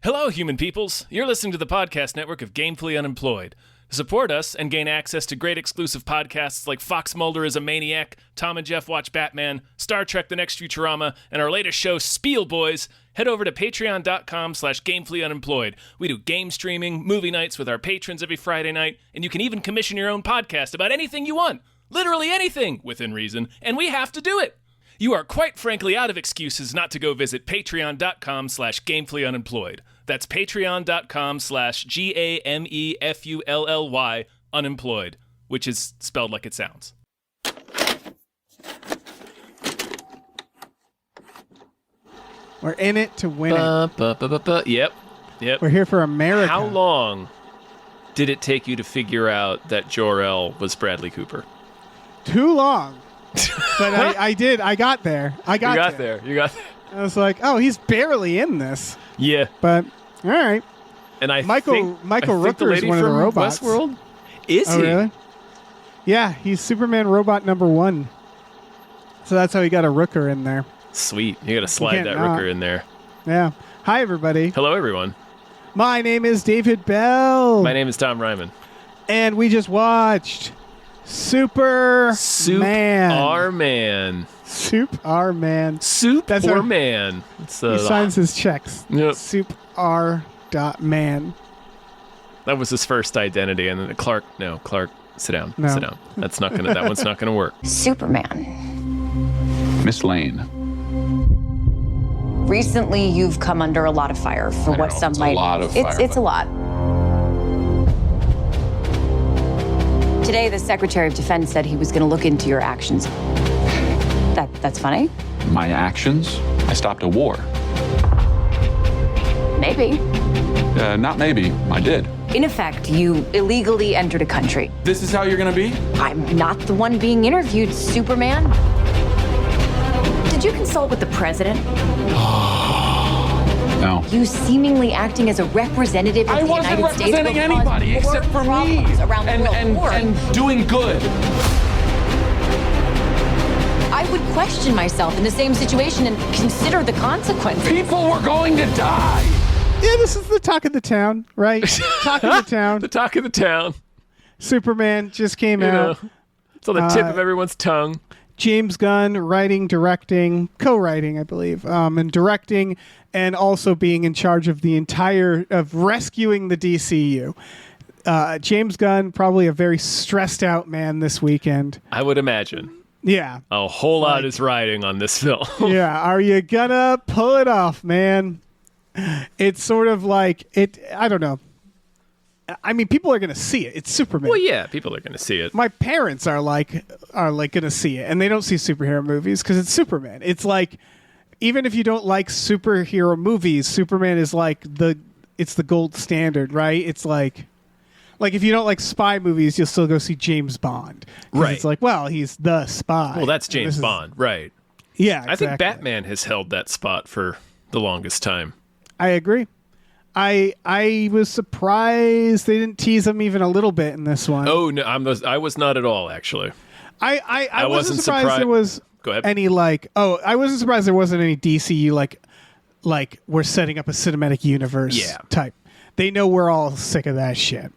Hello, human peoples. You're listening to the podcast network of Gamefully Unemployed. To support us and gain access to great exclusive podcasts like Fox Mulder is a Maniac, Tom and Jeff Watch Batman, Star Trek The Next Futurama, and our latest show, Spiel Boys, head over to patreon.com/gamefullyunemployed. We do game streaming, movie nights with our patrons every Friday night, and you can even commission your own podcast about anything you want. Literally anything, within reason, and we have to do it. You are quite frankly out of excuses not to go visit patreon.com/gamefullyunemployed. That's patreon.com/GAMEFULLY unemployed, which is spelled like it sounds. We're in it to win it. Yep. We're here for America. How long did it take you to figure out that Jor-El was Bradley Cooper? Too long. But I did. I got there. You got there. I was like, oh, he's barely in this. Yeah. But, all right. And Michael Rooker is one of the robots. Westworld? Is he? Really? Yeah, he's Superman robot number 1. So that's how he got a Rooker in there. Sweet. You got to slide that Rooker in there. Yeah. Hi, everybody. Hello, everyone. My name is David Bell. My name is Tom Ryman. And we just watched Superman. Man. He signs his checks. Yep. Man. That was his first identity, and then Clark, sit down. No. Sit down. That one's not gonna work. Superman. Miss Lane. Recently, you've come under a lot of fire for what some might. It's a lot. Today, the Secretary of Defense said he was going to look into your actions. That's funny. My actions? I stopped a war. Maybe. Not maybe. I did. In effect, you illegally entered a country. This is how you're gonna be? I'm not the one being interviewed, Superman. Did you consult with the president? No. You seemingly acting as a representative of the United States. I wasn't representing anybody except for me. And doing good. I would question myself in the same situation and consider the consequences. People were going to die. Yeah, this is the talk of the town, right? Talk of the town. The talk of the town. Superman just came out. It's on the tip of everyone's tongue. James Gunn writing, directing, co-writing, I believe, and directing, and also being in charge of of rescuing the DCU. James Gunn, probably a very stressed out man this weekend. I would imagine. Yeah. A whole lot is riding on this film. Yeah. Are you gonna pull it off, man? It's sort of like it. I don't know. I mean, people are going to see it. It's Superman. Well, yeah, people are going to see it. My parents are like going to see it, and they don't see superhero movies because it's Superman. It's like, even if you don't like superhero movies, Superman is like it's the gold standard, right? It's like if you don't like spy movies, you'll still go see James Bond. Right. It's like, well, he's the spy. Well, that's James Bond, right? Yeah, exactly. I think Batman has held that spot for the longest time. I agree. I was surprised they didn't tease him even a little bit in this one. Oh no, I was not at all actually. I wasn't surprised there was Go ahead. any I wasn't surprised there wasn't any DCU like we're setting up a cinematic universe type. They know we're all sick of that shit.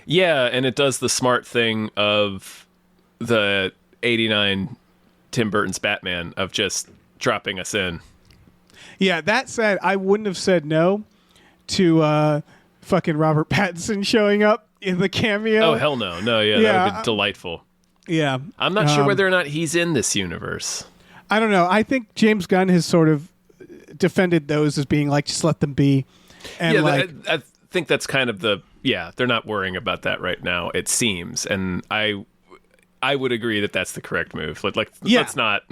Yeah, and it does the smart thing of the 89 Tim Burton's Batman of just dropping us in. Yeah, that said, I wouldn't have said no to fucking Robert Pattinson showing up in the cameo. Oh, hell no. No, that would have been delightful. Yeah. I'm not sure whether or not he's in this universe. I don't know. I think James Gunn has sort of defended those as being like, just let them be. And I think that's kind of they're not worrying about that right now, it seems. And I would agree that that's the correct move. Let's not.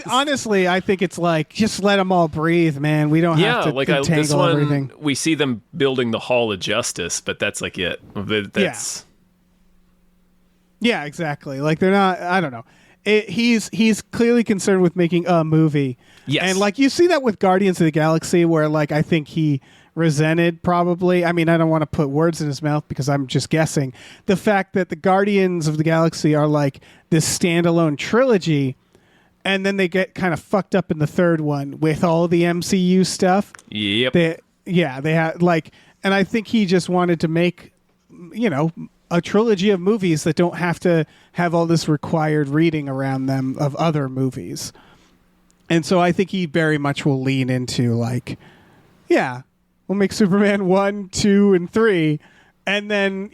Honestly, I think it's like, just let them all breathe, man. We don't have to entangle everything. We see them building the Hall of Justice, but that's like it. That's... Yeah, exactly. Like, they're not, I don't know. He's clearly concerned with making a movie. Yes. And you see that with Guardians of the Galaxy, where I think he resented probably, I mean, I don't want to put words in his mouth because I'm just guessing, the fact that the Guardians of the Galaxy are like this standalone trilogy, and then they get kind of fucked up in the third one with all the MCU stuff. Yep. Yeah, they had like, and I think he just wanted to make, a trilogy of movies that don't have to have all this required reading around them of other movies. And so I think he very much will lean into like, yeah, we'll make Superman 1, 2, and 3. And then,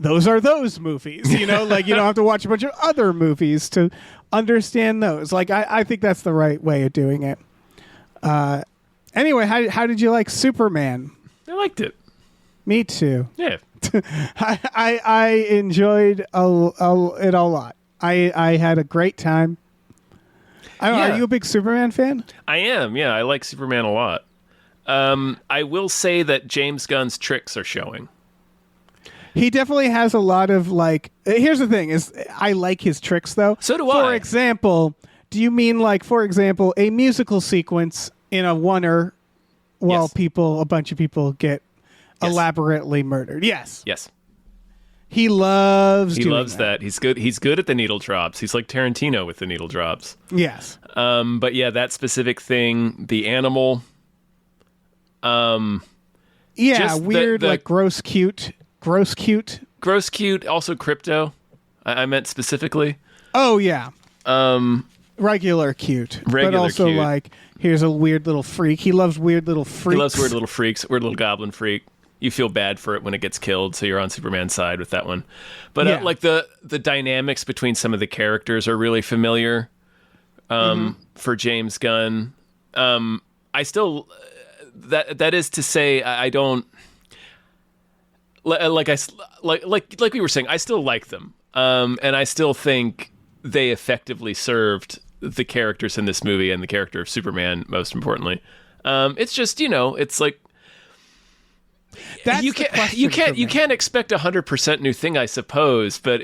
those are those movies, like you don't have to watch a bunch of other movies to understand those. Like, I think that's the right way of doing it. Anyway, how did you like Superman? I liked it. Me too. Yeah. I enjoyed it a lot. I had a great time. Are you a big Superman fan? I am, yeah. I like Superman a lot. I will say that James Gunn's tricks are showing. He definitely has a lot of like. Here's the thing: is I like his tricks though. So do I. For example, do you mean like, for example, a musical sequence in a oneer while Yes. a bunch of people get elaborately murdered? Yes. Yes. He loves that. He's good at the needle drops. He's like Tarantino with the needle drops. Yes. But yeah, that specific thing, the animal. Yeah, just weird, like gross cute. Gross cute, also Krypto. I meant specifically. Oh yeah. Regular cute. But also cute. like, here's a weird little freak. He loves weird little freaks. He loves weird little freaks, weird little goblin freak. You feel bad for it when it gets killed, so you're on Superman's side with that one. But like the dynamics between some of the characters are really familiar for James Gunn. I still that is to say I don't like we were saying, I still like them. And I still think they effectively served the characters in this movie and the character of Superman most importantly. It's just, it's like That's you can't expect 100% new thing, I suppose, but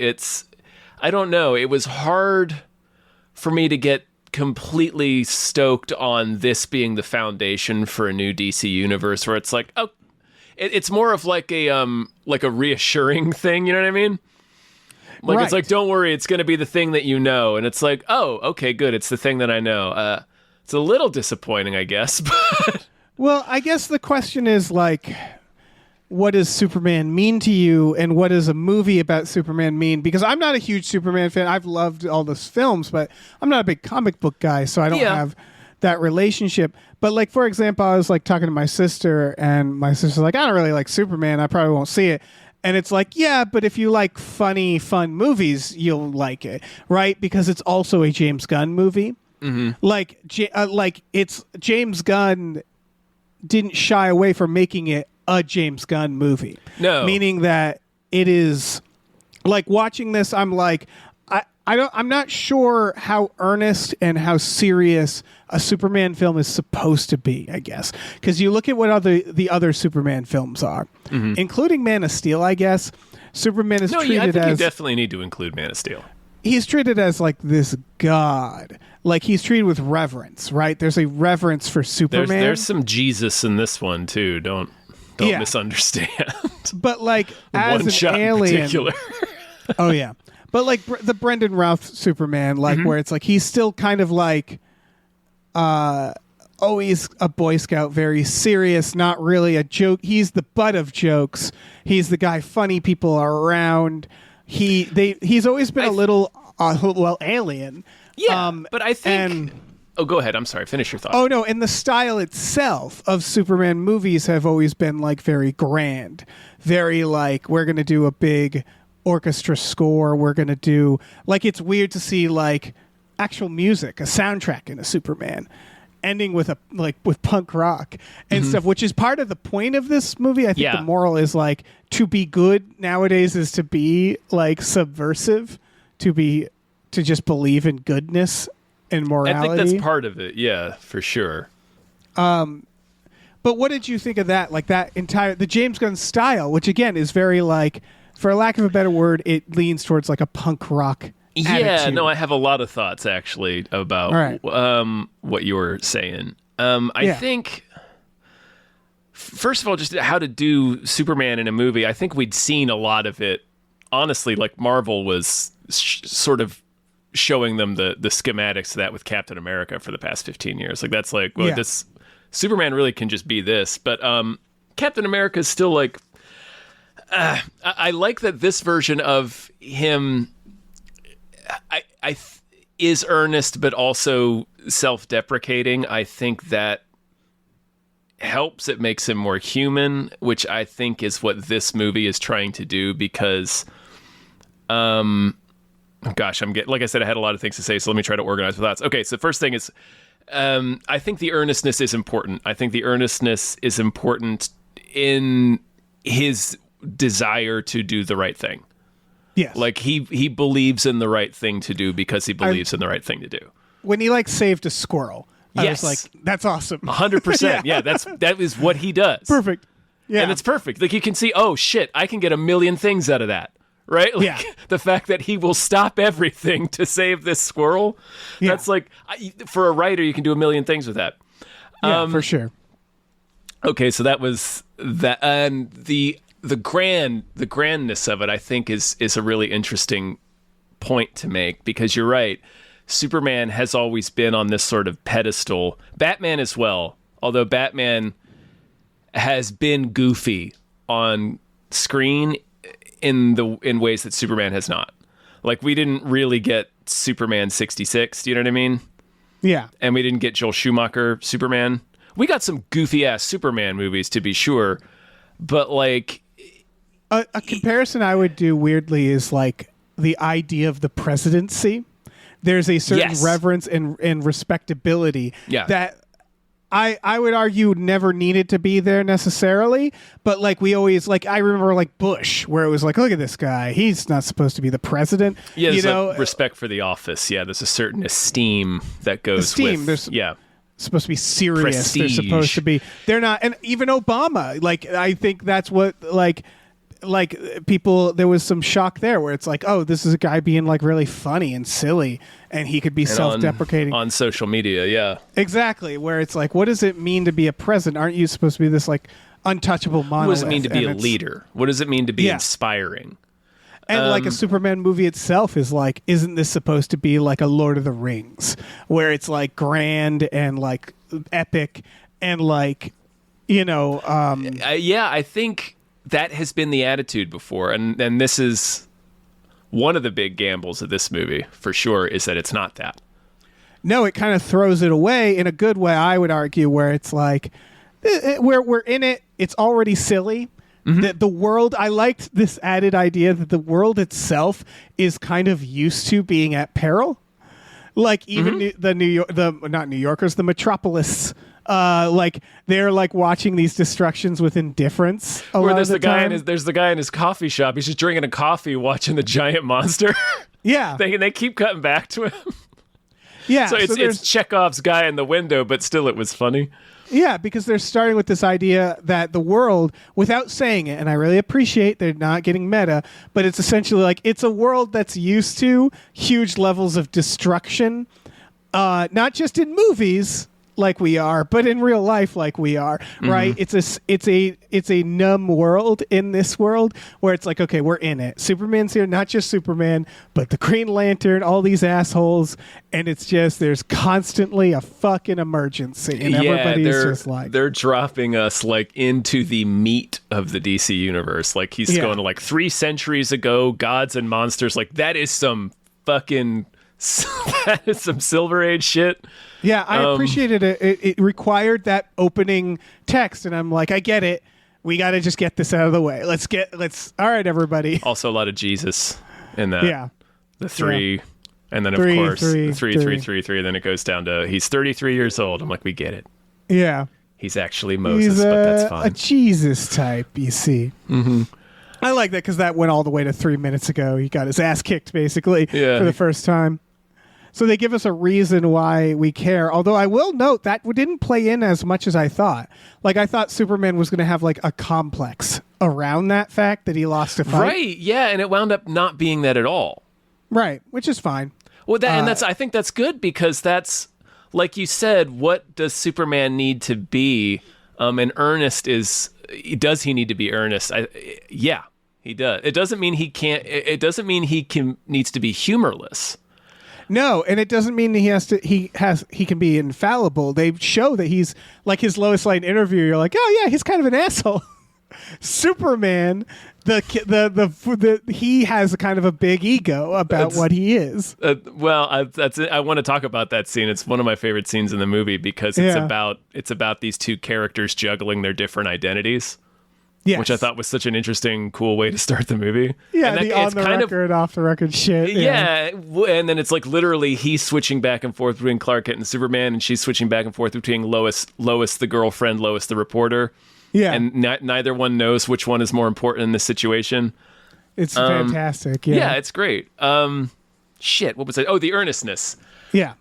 I don't know. It was hard for me to get completely stoked on this being the foundation for a new DC universe, where it's like, oh, it's more of like a reassuring thing. You know what I mean? Like, It's like, don't worry, it's going to be the thing that you know, and it's like, oh, okay, good, it's the thing that I know. It's a little disappointing, I guess. But well, I guess the question is like, what does Superman mean to you, and what does a movie about Superman mean? Because I'm not a huge Superman fan. I've loved all those films, but I'm not a big comic book guy, so I don't have that relationship. But like, for example, I was like talking to my sister, and my sister's like, I don't really like Superman. I probably won't see it. And it's like, yeah, but if you like funny, fun movies, you'll like it, right? Because it's also a James Gunn movie. Mm-hmm. Like it's James Gunn didn't shy away from making it a James Gunn movie. No. Meaning that it is like, watching this, I'm like, I'm not sure how earnest and how serious a Superman film is supposed to be, I guess. Because you look at what the other Superman films are, including Man of Steel, I guess. Superman is treated I think as... you definitely need to include Man of Steel. He's treated as like this god. Like, he's treated with reverence, right? There's a reverence for Superman. There's some Jesus in this one, too. Don't misunderstand. But like, as one an shot alien... in particular. Oh, yeah. But like the Brendan Routh Superman, like where it's like he's still kind of like always a Boy Scout, very serious, not really a joke. He's the butt of jokes. He's the guy funny people are around. He's always been a little alien. Yeah, but I think... Oh, go ahead. I'm sorry. Finish your thought. Oh, no. And the style itself of Superman movies have always been like very grand, very like, we're going to do a big orchestra score. We're going to do, like, it's weird to see like actual music, a soundtrack in a Superman ending with with punk rock and stuff, which is part of the point of this movie. I think the moral is like, to be good nowadays is to be like subversive, to just believe in goodness and morality. I think that's part of it. Yeah, for sure. But what did you think of that? Like the James Gunn style, which again is very like, for lack of a better word, it leans towards like a punk rock attitude. No, I have a lot of thoughts actually about what you were saying. I think, first of all, just how to do Superman in a movie. I think we'd seen a lot of it. Honestly, like Marvel was sort of showing them the schematics of that with Captain America for the past 15 years. Like, that's like, well, Superman really can just be this. But Captain America is still like, I like that this version of him is earnest, but also self-deprecating. I think that helps. It makes him more human, which I think is what this movie is trying to do, because like I said, I had a lot of things to say, so let me try to organize my thoughts. Okay, so the first thing is, I think the earnestness is important. I think the earnestness is important in his desire to do the right thing. Yes. Like he believes in the right thing to do because he believes in the right thing to do. When he like saved a squirrel, I was like, that's awesome. 100%. Yeah, that is what he does. Perfect. Yeah. And it's perfect. Like you can see, oh shit, I can get a million things out of that. Right? Like, the fact that he will stop everything to save this squirrel. Yeah. That's like, for a writer, you can do a million things with that. Yeah, for sure. Okay, so that was that. And the grandness of it, I think, is a really interesting point to make, because you're right. Superman has always been on this sort of pedestal. Batman as well, although Batman has been goofy on screen in ways that Superman has not. Like, we didn't really get Superman 66, do you know what I mean? Yeah. And we didn't get Joel Schumacher Superman. We got some goofy ass Superman movies, to be sure, but like a comparison I would do weirdly is like the idea of the presidency. There's a certain reverence and respectability that I would argue never needed to be there necessarily, but like we always, like, I remember like Bush, where it was like, look at this guy, he's not supposed to be the president. Yeah, there's like respect for the office. Yeah, there's a certain esteem that goes with. There's supposed to be serious. Prestige. They're supposed to be. They're not, and even Obama. Like, I think that's what like people, there was some shock there where it's like, oh, this is a guy being like really funny and silly, and he could be self-deprecating on social media. Yeah, exactly. Where it's like, what does it mean to be a president? Aren't you supposed to be this like untouchable monolith? What does it mean to be a leader? What does it mean to be inspiring? And like a Superman movie itself is like, isn't this supposed to be like a Lord of the Rings, where it's like grand and like epic and like, I think that has been the attitude before, and this is one of the big gambles of this movie, for sure, is that it's not that. No, it kind of throws it away in a good way, I would argue, where it's like, we're in it, it's already silly. Mm-hmm. The world, I liked this added idea that the world itself is kind of used to being at peril. Like, even the Metropolis, like they're like watching these destructions with indifference. Where there's the guy in his coffee shop. He's just drinking a coffee, watching the giant monster. Yeah, they keep cutting back to him. Yeah, so it's Chekhov's guy in the window, but still, it was funny. Yeah, because they're starting with this idea that the world, without saying it, and I really appreciate they're not getting meta, but it's essentially like it's a world that's used to huge levels of destruction, not just in movies like we are, but in real life like we are, right? It's a numb world in this world where it's like, okay, we're in it. Superman's here, not just Superman, but the Green Lantern, all these assholes, and it's just, there's constantly a fucking emergency, and everybody's just like, they're dropping us like into the meat of the DC universe. Like he's going to like 3 centuries ago, gods and monsters. Like that is some fucking that is some Silver Age shit. Yeah, I appreciated it. It required that opening text, and I'm like, I get it. We got to just get this out of the way. All right, everybody. Also, a lot of Jesus in that. Yeah. The 3, and then of course, 3, 3. Then it goes down to he's 33 years old. I'm like, we get it. Yeah. He's actually Moses, but that's fine. A Jesus type, you see. Mm-hmm. I like that because that went all the way to 3 minutes ago. He got his ass kicked, basically, for the first time. So they give us a reason why we care. Although I will note that didn't play in as much as I thought. Like, I thought Superman was going to have, like, a complex around that fact that he lost a fight. Right, yeah, and it wound up not being that at all. Right, which is fine. Well, I think that's good, because that's, like you said, what does Superman need to be? And earnest does he need to be earnest? Yeah, he does. It doesn't mean he can't, it doesn't mean he needs to be humorless. No, and it doesn't mean he can be infallible. They show that he's like his Lois Lane interview. You're like, oh yeah, he's kind of an asshole. Superman, he has a kind of a big ego about what he is. I want to talk about that scene. It's one of my favorite scenes in the movie because it's about these two characters juggling their different identities. Yes. Which I thought was such an interesting, cool way to start the movie. Yeah, the on-the-record, off-the-record shit. Yeah, and then it's like literally he's switching back and forth between Clark Kent and Superman, and she's switching back and forth between Lois the girlfriend, Lois the reporter. Yeah. And neither one knows which one is more important in this situation. It's fantastic, yeah. Yeah, it's great. Shit, what was it? Oh, the earnestness. Yeah.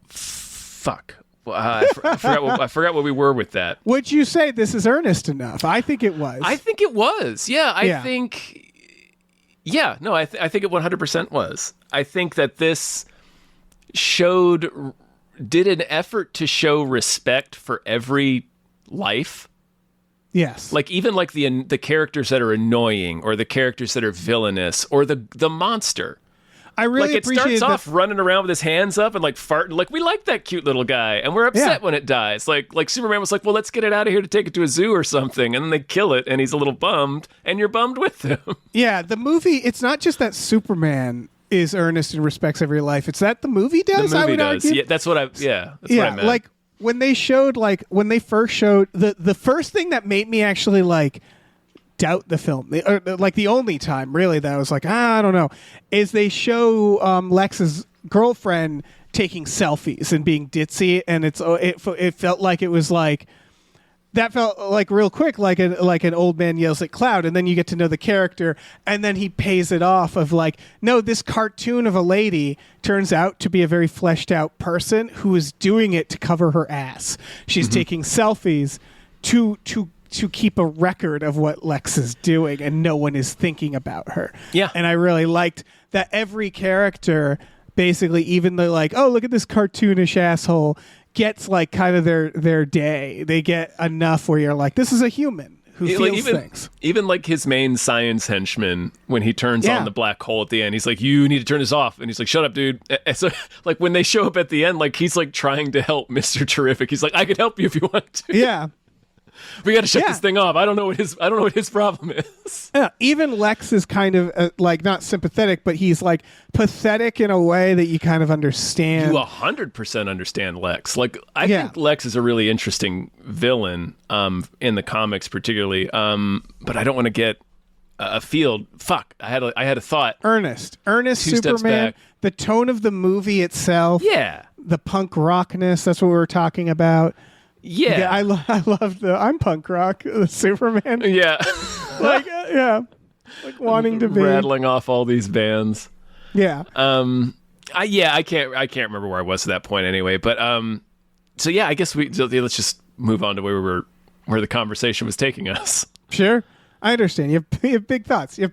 Fuck. Well, I forgot what we were with that. Would you say this is earnest enough? I think it was. I think it was. Yeah, I think... Yeah, no, I think it 100% was. I think that this did an effort to show respect for every life. Yes. Like even like the characters that are annoying or the characters that are villainous or the monster. I really appreciate it starts off running around with his hands up and like farting. Like we like that cute little guy and we're upset when it dies. Like Superman was like, well, let's get it out of here to take it to a zoo or something. And then they kill it and he's a little bummed and you're bummed with him. Yeah. The movie, it's not just that Superman is earnest and respects every life. It's that the movie does. The movie does. Argue. Yeah, that's what I meant. Like when they first showed the first thing that made me actually like doubt the film, like the only time really that I was like, I don't know, is they show Lex's girlfriend taking selfies and being ditzy, and it felt like it was like. That felt like real quick, like an old man yells at cloud, and then you get to know the character, and then he pays it off of like, no, this cartoon of a lady turns out to be a very fleshed out person who is doing it to cover her ass. She's taking selfies to keep a record of what Lex is doing, and no one is thinking about her. Yeah, and I really liked that every character, basically, even the like, oh, look at this cartoonish asshole, gets like kind of their day. They get enough where you're like, this is a human who feels things. Even like his main science henchman, when he turns on the black hole at the end, he's like, you need to turn this off. And he's like, shut up, dude. And so like when they show up at the end, like he's like trying to help Mr. Terrific. He's like, I could help you if you want to. Yeah. We got to shut this thing off. I don't know what his problem is. Yeah, even Lex is kind of like not sympathetic, but he's like pathetic in a way that you kind of understand. You 100% understand Lex. Like I think Lex is a really interesting villain in the comics, particularly. But I don't want to get afield. Fuck. I had a thought. Earnest Superman. The tone of the movie itself. Yeah. The punk rockness. That's what we were talking about. Yeah, I love I'm punk rock, Superman. Yeah, like wanting to be rattling off all these bands. Yeah. I can't remember where I was at that point anyway. But so yeah, I guess let's just move on to where the conversation was taking us. Sure. I understand. You have big thoughts. Yeah.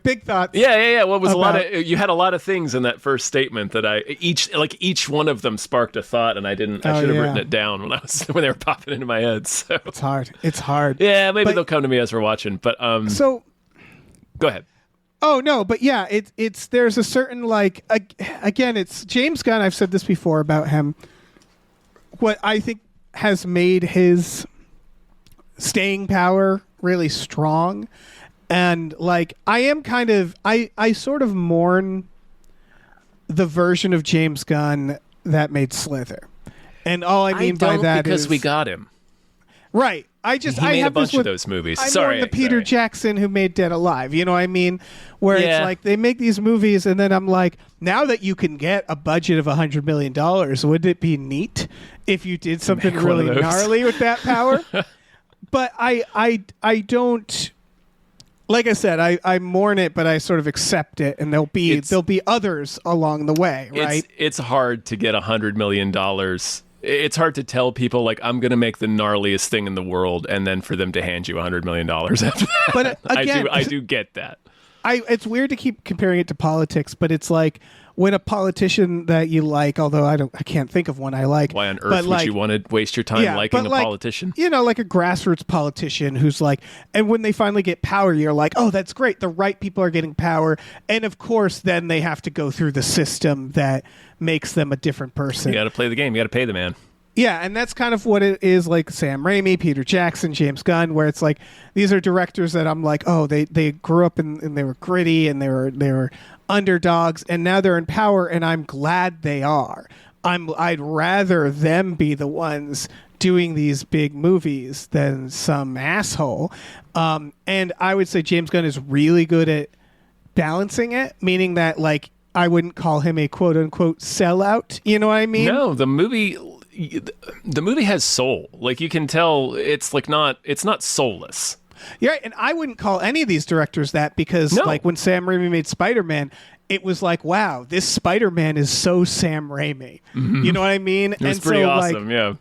Well, it was you had a lot of things in that first statement that each one of them sparked a thought, and I should have written it down when they were popping into my head. So it's hard. Yeah, maybe they'll come to me as we're watching. But so go ahead. Oh no, but yeah, it's there's a certain like again, it's James Gunn. I've said this before about him. What I think has made his staying power really strong. And like I am kind of I sort of mourn the version of James Gunn that made Slither. And all I mean by that because is we got him. Right. He made a bunch of those movies. I mourn the Peter Jackson who made Dead Alive. You know what I mean? Where it's like they make these movies and then I'm like, now that you can get a budget of $100 million, wouldn't it be neat if you did something really gnarly with that power? But I don't. Like I said, I mourn it, but I sort of accept it, and there'll be others along the way, right? It's hard to get $100 million. It's hard to tell people like I'm going to make the gnarliest thing in the world, and then for them to hand you $100 million after that. But again, I do get that. It's weird to keep comparing it to politics, but it's like when a politician that you like, although I can't think of one I like. Why on earth would you want to waste your time liking a politician? Like a grassroots politician who's like, and when they finally get power, you're like, oh, that's great. The right people are getting power. And of course, then they have to go through the system that makes them a different person. You got to play the game. You got to pay the man. Yeah, and that's kind of what it is like Sam Raimi, Peter Jackson, James Gunn, where it's like these are directors that I'm like, oh, they grew up and they were gritty and they were underdogs, and now they're in power, and I'm glad they are. I'd rather them be the ones doing these big movies than some asshole. And I would say James Gunn is really good at balancing it, meaning that like I wouldn't call him a quote unquote sellout. You know what I mean? No, the movie has soul. Like you can tell it's not soulless. Yeah, and I wouldn't call any of these directors that because like when Sam Raimi made Spider-Man, it was like, wow, this Spider-Man is so Sam Raimi. Mm-hmm. You know what I mean? It was pretty awesome, yeah.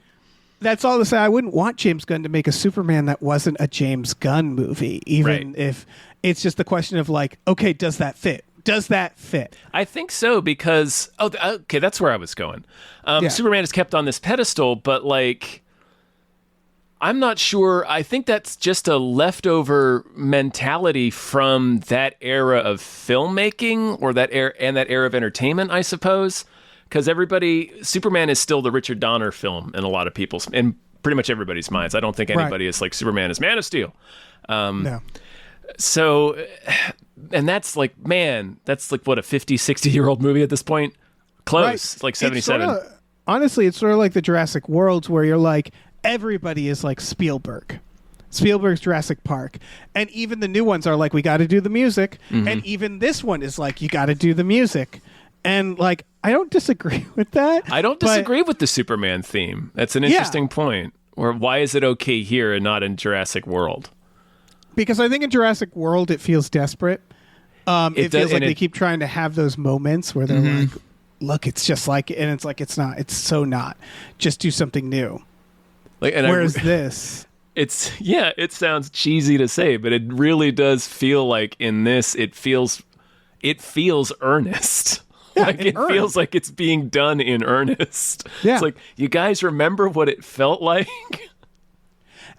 That's all to say. I wouldn't want James Gunn to make a Superman that wasn't a James Gunn movie, even if it's just the question of like, okay, does that fit? Does that fit? I think so because okay, that's where I was going. Superman is kept on this pedestal, but like I'm not sure. I think that's just a leftover mentality from that era of filmmaking or that era of entertainment, I suppose. Because Superman is still the Richard Donner film in a lot of people's, in pretty much everybody's minds. I don't think anybody is like Superman is Man of Steel. No. So, and that's like what, a 50, 60-year-old movie at this point? Close. Right. It's like 77. Honestly, it's sort of like the Jurassic Worlds where you're like, everybody is like Spielberg. Spielberg's Jurassic Park. And even the new ones are like, we got to do the music. Mm-hmm. And even this one is like, you got to do the music. And like, I don't disagree with that. I don't disagree with the Superman theme. That's an interesting point. Or why is it okay here and not in Jurassic World? Because I think in Jurassic World, it feels desperate. It feels like they keep trying to have those moments where they're like, look, it's just like, and it's like, it's not. It's so not. Just do something new. Whereas this... it sounds cheesy to say, but it really does feel like in this, it feels earnest. Yeah, like it feels like it's being done in earnest. Yeah. It's like, you guys remember what it felt like?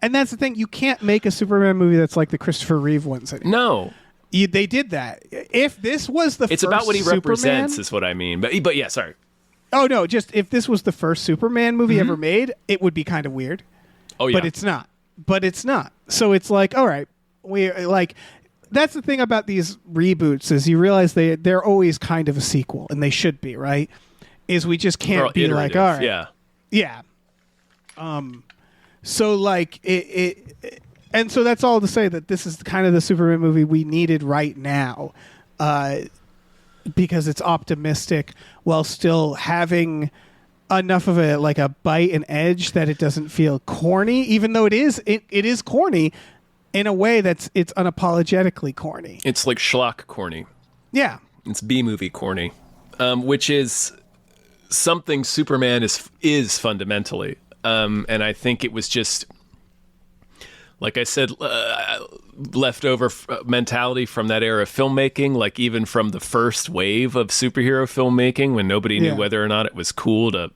And that's the thing. You can't make a Superman movie that's like the Christopher Reeve ones anymore. No. They did that. If this was the It's first about what he Superman, represents is what I mean. But yeah, sorry. Oh, no. Just if this was the first Superman movie ever made, it would be kind of weird. Oh, yeah. But it's not. So it's like, all right, we like... That's the thing about these reboots is you realize they're always kind of a sequel, and they should be, right? Is we just can't be like, all right. Yeah. So like and so that's all to say that this is kind of the Superman movie we needed right now, because it's optimistic while still having enough of a bite and edge that it doesn't feel corny, even though it is corny. In a way it's unapologetically corny. It's like schlock corny. Yeah. It's B-movie corny, which is something Superman is fundamentally. And I think it was just, like I said, leftover mentality from that era of filmmaking, like even from the first wave of superhero filmmaking when nobody knew whether or not it was cool to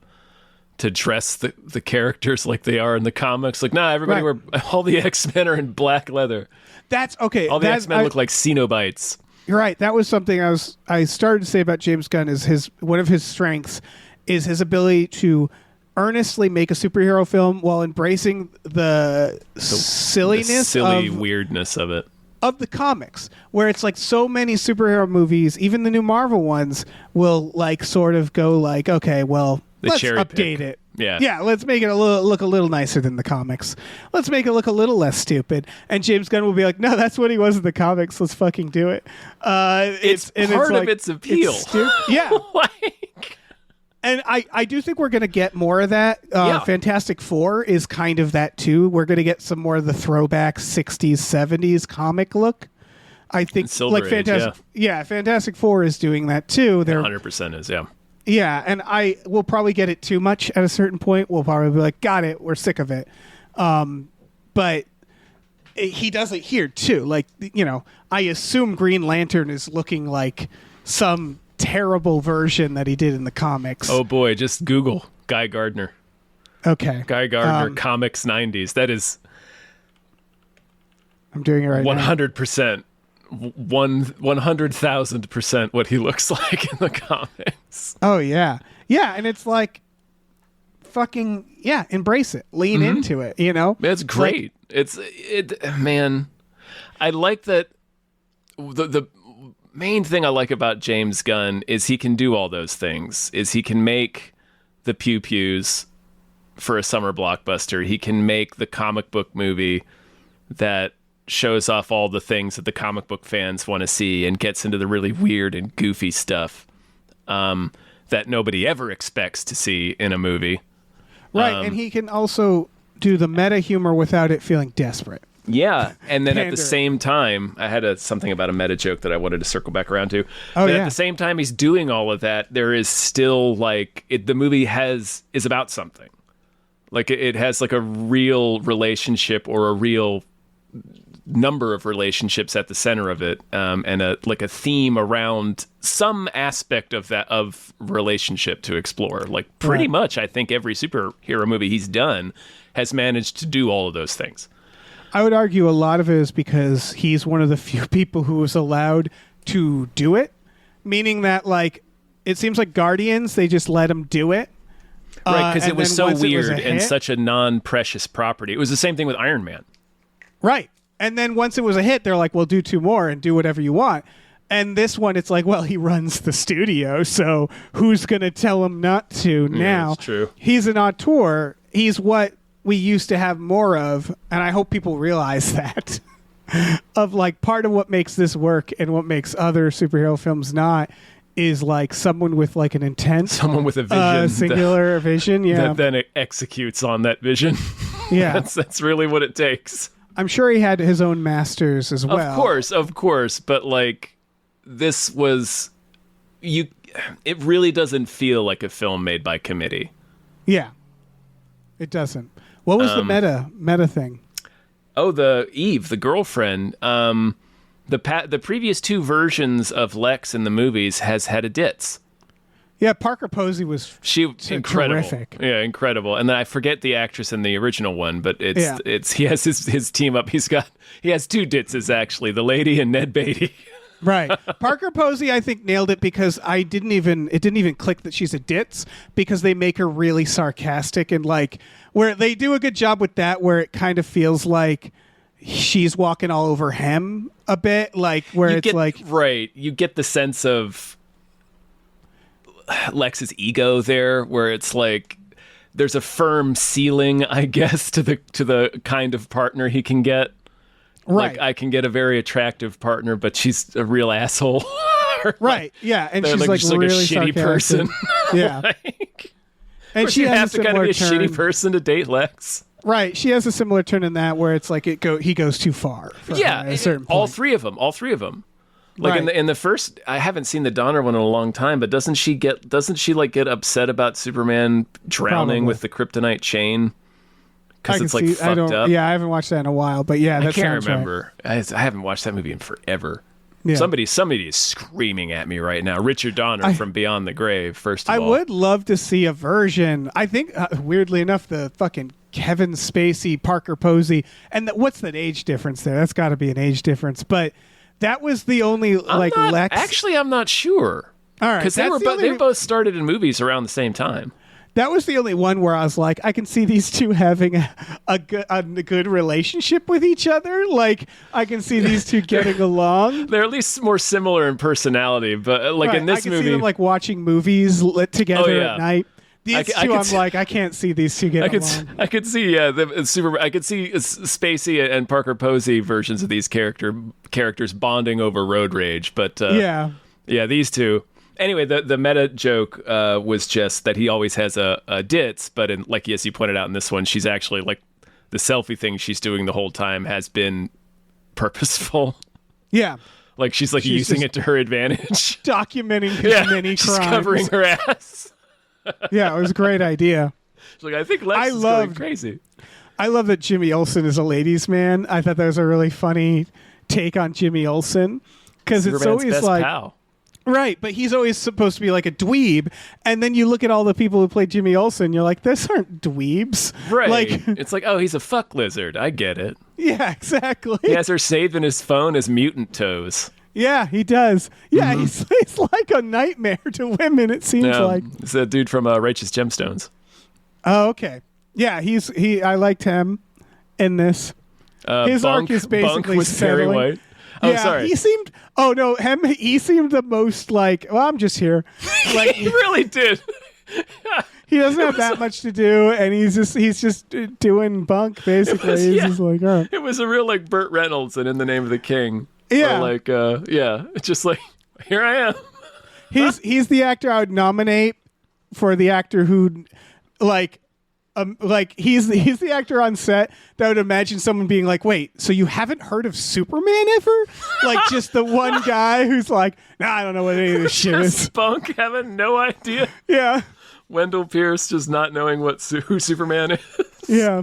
dress the characters like they are in the comics. Like, everybody all the X-Men are in black leather. That's okay. All the X-Men look like Cenobites. You're right. That was something I started to say about James Gunn is one of his strengths is his ability to earnestly make a superhero film while embracing the silliness, silly weirdness of it. Of the comics, where it's like so many superhero movies, even the new Marvel ones, will like sort of go like, okay, well, let's update it. Yeah, let's make it look a little nicer than the comics. Let's make it look a little less stupid. And James Gunn will be like, no, that's what he was in the comics. Let's fucking do it. It's part of its appeal. Yeah. And I do think we're going to get more of that. Fantastic Four is kind of that too. We're going to get some more of the throwback 60s, 70s comic look. I think Silver Age, Fantastic Four is doing that too. They're 100% is, yeah. Yeah, and we'll probably get it too much at a certain point. We'll probably be like, got it, we're sick of it. But he does it here too. Like, I assume Green Lantern is looking like some terrible version that he did in the comics. Oh boy, just Google Guy Gardner. Okay. Guy Gardner comics 90s. That is I'm doing it right 100%. 100,000% what he looks like in the comics. Oh yeah. Yeah, and it's like fucking embrace it. Lean into it, you know? It's great. Man, I like that the main thing I like about James Gunn is he can do all those things. Is he can make the pew-pews for a summer blockbuster. He can make the comic book movie that shows off all the things that the comic book fans want to see and gets into the really weird and goofy stuff that nobody ever expects to see in a movie. Right, and he can also do the meta humor without it feeling desperate. Yeah, and then at the same time, I had something about a meta joke that I wanted to circle back around to. Oh, yeah. At the same time he's doing all of that, there is still like the movie is about something. Like it has like a real relationship or a real number of relationships at the center of it, and a theme around some aspect of that of relationship to explore. Like pretty much, I think every superhero movie he's done has managed to do all of those things. I would argue a lot of it is because he's one of the few people who was allowed to do it, meaning that like it seems like Guardians, they just let him do it. Right, because it was so weird and hit, such a non-precious property. It was the same thing with Iron Man. Right. And then once it was a hit, they're like, well, do 2 more and do whatever you want. And this one, it's like, well, he runs the studio, so who's going to tell him not to now? Yeah, that's true. He's an auteur. He's what we used to have more of, and I hope people realize that, of like part of what makes this work and what makes other superhero films not is like someone with like an intent. Someone with a vision. Singular vision, yeah. That then it executes on that vision. Yeah. That's really what it takes. I'm sure he had his own masters as well. Of course. But like, this was... It really doesn't feel like a film made by committee. Yeah. It doesn't. What was the meta thing? Oh, the Eve, the girlfriend. The previous 2 versions of Lex in the movies has had a ditz. Yeah, Parker Posey was incredible. Terrific. Yeah, incredible. And then I forget the actress in the original one, but it's he has his team up. He has 2 ditzes actually, the lady and Ned Beatty. Right. Parker Posey, I think, nailed it because it didn't even click that she's a ditz because they make her really sarcastic and like where they do a good job with that where it kind of feels like she's walking all over him a bit, like where you get the sense of Lex's ego there, where it's like there's a firm ceiling, I guess, to the kind of partner he can get. Right. Like I can get a very attractive partner, but she's a real asshole. Right. Yeah, and she's like, just really like a shitty sarcastic. person. Yeah. And she have has to kind of be a shitty person to date Lex. Right. She has a similar turn in that where it's like he goes too far. For her at a certain point. All three of them. Like right. in the first, I haven't seen the Donner one in a long time, but doesn't she get upset about Superman drowning with the kryptonite chain? Because it's like fucked up. Yeah, I haven't watched that in a while, but yeah, that I can't sounds remember. Right. I haven't watched that movie in forever. Yeah. Somebody is screaming at me right now. Richard Donner from Beyond the Grave. First of all, I would love to see a version. I think weirdly enough, the fucking Kevin Spacey, Parker Posey, and what's that age difference there? That's got to be an age difference, but. That was the only Lex. Actually, I'm not sure. All right, because they both started in movies around the same time. That was the only one where I was like, I can see these two having a good relationship with each other. Like, I can see these two getting along. They're at least more similar in personality, but in this movie, I can see them like watching movies together at night. These two, I'm like, I can't see these two getting along. I could see, I could see Spacey and Parker Posey versions of these characters bonding over road rage. But these two. Anyway, the meta joke was just that he always has a ditz, but as you pointed out in this one, she's actually like the selfie thing she's doing the whole time has been purposeful. Yeah. Like she's using it to her advantage, documenting his many crimes, she's covering her ass. Yeah, it was a great idea. Like, I think Lex is going crazy. I love that Jimmy Olsen is a ladies' man. I thought that was a really funny take on Jimmy Olsen because it's always like, pal. Right, but he's always supposed to be like a dweeb, and then you look at all the people who play Jimmy Olsen, you're like, those aren't dweebs. Right. Like, it's like, oh, he's a fuck lizard. I get it. yeah, exactly. He has her saved in his phone as mutant toes. Yeah, he does. Yeah, he's like a nightmare to women, it seems like. It's that dude from Righteous Gemstones. Oh, okay. Yeah, I liked him in this. His arc is basically Bunk was Perry settling. White. Oh, yeah, sorry. he seemed. Oh no, he seemed the most like. Well, I'm just here. Like He really did. he doesn't have that much to do, and he's just doing bunk basically. He's just like, oh. It was a real like Burt Reynolds and In the Name of the King. Yeah. Or like, it's just like, here I am. He's the actor I would nominate for the actor who, like he's the actor on set that would imagine someone being like, wait, so you haven't heard of Superman ever? Like just the one guy who's like, nah, I don't know what any of this shit is. Spunk having no idea. Yeah. Wendell Pierce just not knowing who Superman is. Yeah.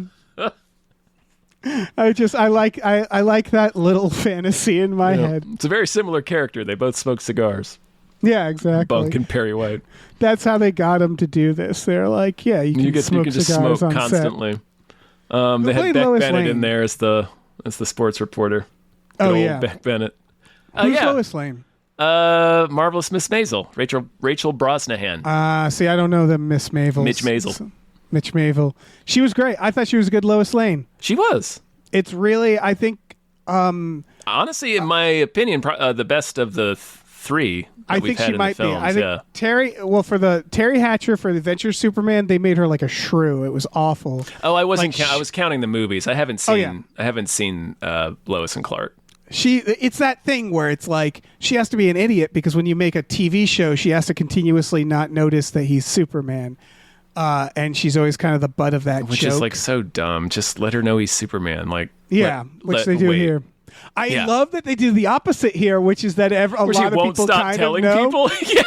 I like that little fantasy in my head. It's a very similar character. They both smoke cigars. Yeah, exactly. Bunk and Perry White. That's how they got him to do this. They're like, yeah, you can smoke just cigars smoke on constantly. Set. They had Beck Lois Bennett Lane. in there as the sports reporter. Good Oh, old yeah. Beck Bennett. Who's Lois Lane? Marvelous Miss Maisel, Rachel Brosnahan. See, I don't know the Miss Mavel. Mitch Maisel. Mitch Mavel. She was great. I thought she was a good Lois Lane. She was. It's really, I think. Honestly, in my opinion, the best of the three. I we've think had she in might the be. films, I think Terry Hatcher for the Adventure Superman, they made her like a shrew. It was awful. Oh, I wasn't. Like, I was counting the movies. I haven't seen. Oh, yeah. I haven't seen Lois and Clark. It's that thing where it's like she has to be an idiot because when you make a TV show, she has to continuously not notice that he's Superman. And she's always kind of the butt of that Which joke. is like so dumb. Just let her know he's Superman. Like, which they do here. I love that they do the opposite here, which is that a Where lot she of won't people stop kind telling of know. people. Yeah.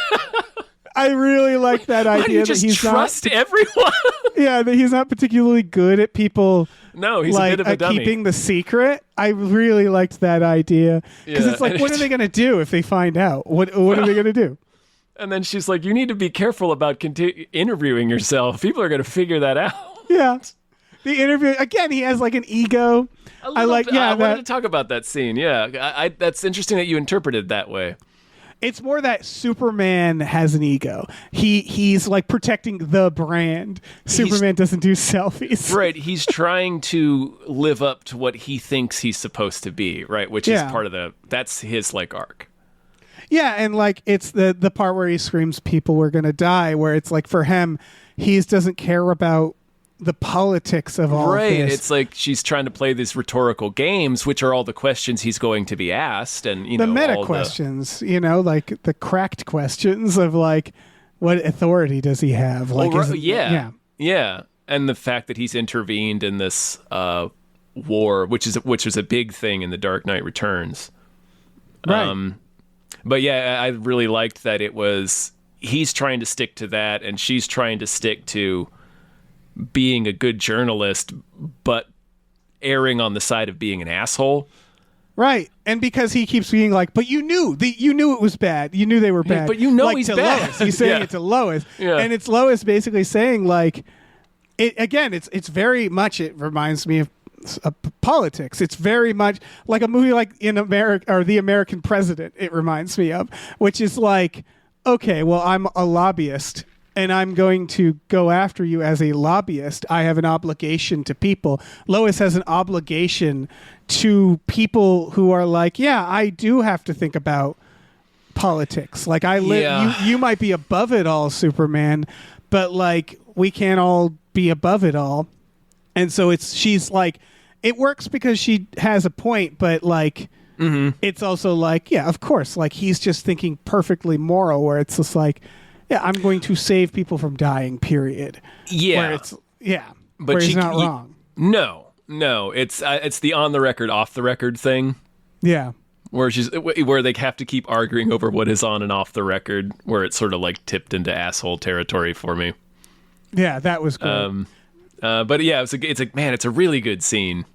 I really like that Why do idea you just that he's trust not. everyone? Yeah, that he's not particularly good at people. No, he's like, a bit of a dummy. keeping the secret. I really liked that idea because Yeah, it's like, and what are they going to do if they find out? What are they going to do? And then she's like, "You need to be careful about interviewing yourself. People are going to figure that out." Yeah, the interview again. He has like an ego. I wanted to talk about that scene. Yeah, that's interesting that you interpreted that way. It's more that Superman has an ego. He's like protecting the brand. Superman doesn't do selfies. Right. He's trying to live up to what he thinks he's supposed to be, right? Which is part of that's his like arc. Yeah, and like it's the part where he screams people were going to die, where it's like for him, he doesn't care about the politics of all right. this. It's like she's trying to play these rhetorical games, which are all the questions he's going to be asked, and the meta questions, like the cracked questions of like, what authority does he have? Like, yeah, and the fact that he's intervened in this war, which was a big thing in The Dark Knight Returns, right? But yeah, I really liked that he's trying to stick to that, and she's trying to stick to being a good journalist, but erring on the side of being an asshole. Right. And because he keeps being like, but you knew it was bad. You knew they were bad. Yeah, but you know like he's to bad. Lois. He's saying it to Lois. Yeah. And it's Lois basically saying like, it's very much, it reminds me of politics. It's very much like a movie like in America or The American President. It reminds me of, which is like, okay, well, I'm a lobbyist and I'm going to go after you as a lobbyist. I have an obligation to people. Lois has an obligation to people who are like, yeah, I do have to think about politics. Like I live, you might be above it all, Superman, but like we can't all be above it all. And so she's like, it works because she has a point, but like, it's also like, yeah, of course, like he's just thinking perfectly moral where it's just like, yeah, I'm going to save people from dying, period. Yeah. Where it's, but where he's not wrong. No, it's the on the record, off the record thing. Yeah. Where they have to keep arguing over what is on and off the record, where it's sort of like tipped into asshole territory for me. Yeah, that was good. But yeah, it's a really good scene.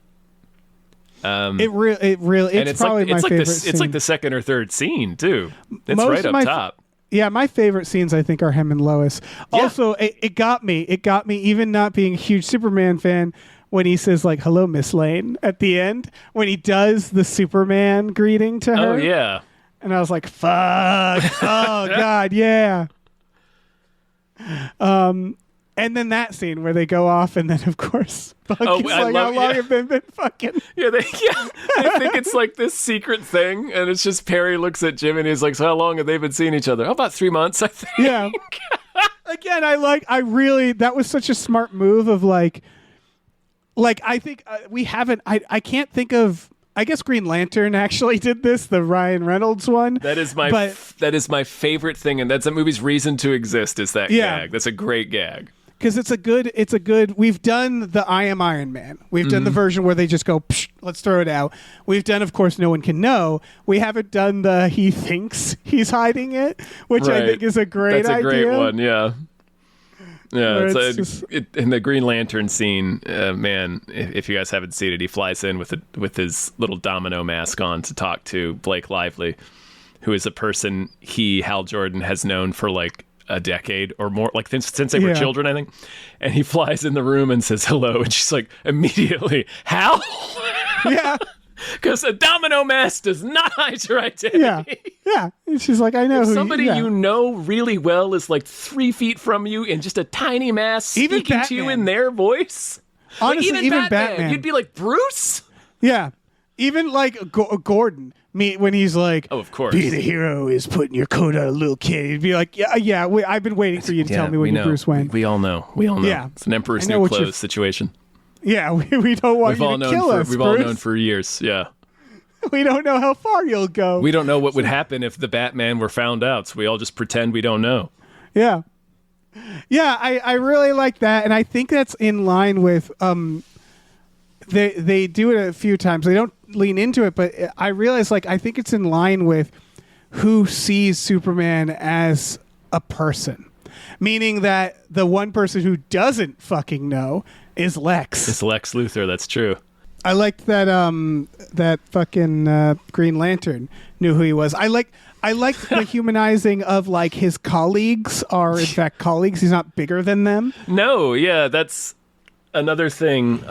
It's probably my favorite scene. It's like the second or third scene too. It's Most right of up top. my favorite scenes I think are him and Lois. Yeah. Also, it got me even not being a huge Superman fan when he says like "Hello, Miss Lane" at the end when he does the Superman greeting to her. Oh yeah. And I was like, "Fuck! Oh God, yeah." And then that scene where they go off, and then of course, Buck is like, "How long have they been fucking?" Yeah, they think it's like this secret thing, and it's just Perry looks at Jim and he's like, "So how long have they been seeing each other?" "Oh, about 3 months, I think." Yeah. Again, that was such a smart move of like I think we haven't. I can't think of. I guess Green Lantern actually did this, the Ryan Reynolds one. That is my favorite thing, and that's a movie's reason to exist. Is that gag? That's a great gag. Because it's a good. We've done the I Am Iron Man. We've done the version where they just go, Psh, let's throw it out. We've done, of course, No One Can Know. We haven't done the he thinks he's hiding it, which I think is a great idea. That's a great one, yeah. Yeah, in the Green Lantern scene, man, if you guys haven't seen it, he flies in with his little domino mask on to talk to Blake Lively, who is a person Hal Jordan has known for like a decade or more, like since they were children, I think. And he flies in the room and says hello, and she's like, immediately, Hal? Yeah. Because a domino mask does not hide your identity. Yeah. And she's like, I know who somebody you know really well is like 3 feet from you in just a tiny mask speaking to you in their voice. Honestly, like, even Batman. You'd be like, Bruce? Yeah. Even like Gordon, when he's like, oh, of course, being a hero is putting your coat on a little kid. He'd be like, I've been waiting for you to tell me when you're Bruce Wayne. We all know. Yeah. It's an Emperor's New Clothes situation. Yeah, we don't want you to kill us, We've all known for years, yeah. We don't know how far you'll go. We don't know what would happen if the Batman were found out, so we all just pretend we don't know. Yeah. Yeah, I really like that, and I think that's in line with... They do it a few times. They don't lean into it, but I realize, I think it's in line with who sees Superman as a person. Meaning that the one person who doesn't fucking know is Lex. It's Lex Luthor, that's true. I liked that that fucking Green Lantern knew who he was. I liked the humanizing of his colleagues are in fact colleagues. He's not bigger than them. No, yeah, that's another thing.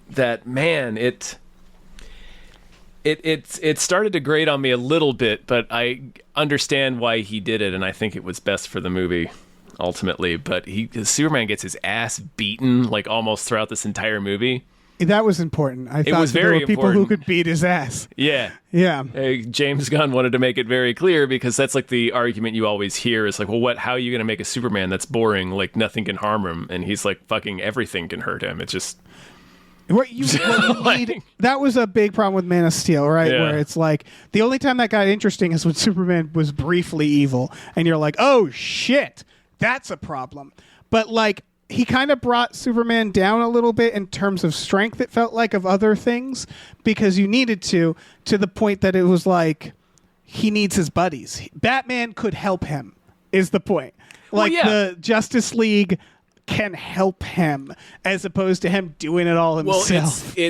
That man, it started to grate on me a little bit, but I understand why he did it, and I think it was best for the movie ultimately. But Superman gets his ass beaten almost throughout this entire movie. That was important. I thought there were people who could beat his ass. Yeah. Yeah. James Gunn wanted to make it very clear because that's the argument you always hear is how are you going to make a Superman that's boring? Nothing can harm him. And he's fucking everything can hurt him. It's just... What you need, that was a big problem with Man of Steel, right? Yeah. Where it's the only time that got interesting is when Superman was briefly evil, and you're like, oh shit, that's a problem. But he kind of brought Superman down a little bit in terms of strength, it felt of other things, because you needed to the point that it was he needs his buddies. Batman could help him, is the point. The Justice League can help him as opposed to him doing it all himself. Well,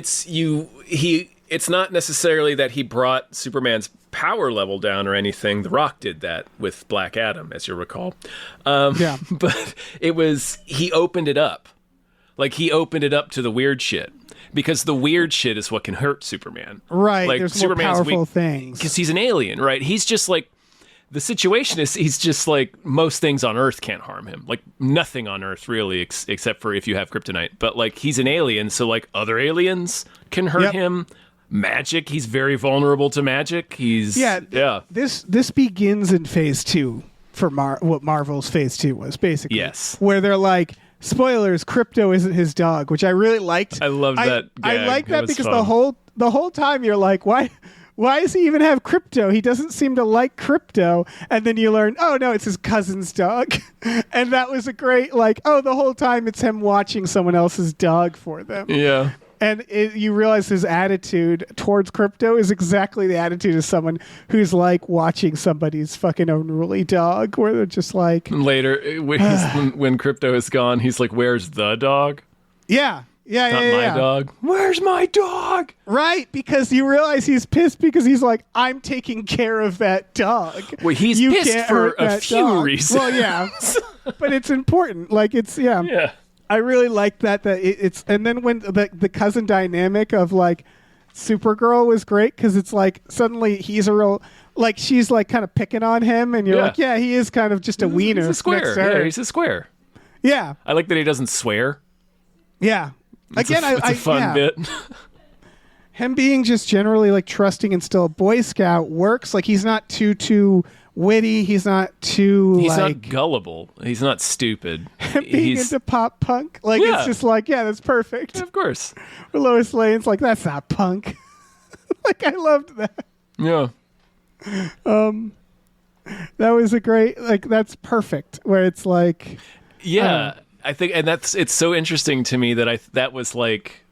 it's not necessarily that he brought Superman's power level down or anything. The Rock did that with Black Adam, as you recall. Yeah. But he opened it up. He opened it up to the weird shit. Because the weird shit is what can hurt Superman. Right, there's Superman's more powerful things. Because he's an alien, right? He's just the situation is he's just most things on Earth can't harm him. Nothing on Earth really, except for if you have kryptonite. But he's an alien, so other aliens can hurt him. Magic, he's very vulnerable to magic. This begins in Phase 2 for what Marvel's Phase 2 was basically. Yes, where they're spoilers, Krypto isn't his dog, which I really liked. I love that. I like that because fun. the whole time you're why. Why does he even have Krypto? He doesn't seem to like Krypto. And then you learn, oh, no, it's his cousin's dog. And that was a great, the whole time it's him watching someone else's dog for them. Yeah. And you realize his attitude towards Krypto is exactly the attitude of someone who's watching somebody's fucking unruly dog, where they're just Later, when Krypto is gone, he's where's the dog? Yeah. Yeah, Not my dog. Where's my dog? Right, because you realize he's pissed because he's like, I'm taking care of that dog. Well, he's You pissed can't for hurt a that few dog. reasons. Well, yeah, but it's important. Like it's Yeah. I really like that it's and then when the cousin dynamic of like Supergirl was great because it's like suddenly he's a real like she's like kind of picking on him and you're like he is kind of just a wiener. He's a square. next to her. Yeah, he's a square. Yeah. I like that he doesn't swear. Yeah. Again, it's a fun bit. Him being just generally like trusting and still a Boy Scout works. Like he's not too witty. He's not too He's like not gullible. He's not stupid. being into pop punk. Like it's just like that's perfect. Of course. Lois Lane's like that's not punk. Like I loved that. Yeah. That was a great like that's perfect. Where it's like I think, and it's so interesting to me that that was like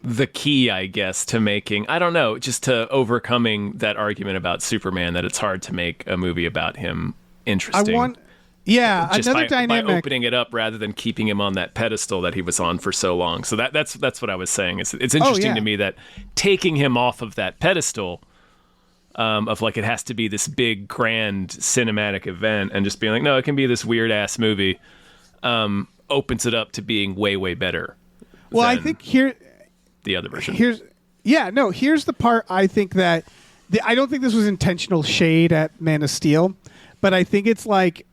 the key, I guess, to making, I don't know, just to overcoming that argument about Superman, that it's hard to make a movie about him interesting. Just another by dynamic. opening it up rather than keeping him on that pedestal that he was on for so long. So that's what I was saying. It's interesting to me that taking him off of that pedestal of like it has to be this big grand cinematic event and just being like, no, it can be this weird ass movie, opens it up to being way better. Well, I think the other version. Here's the part I think that I don't think this was intentional shade at Man of Steel, but I think it's like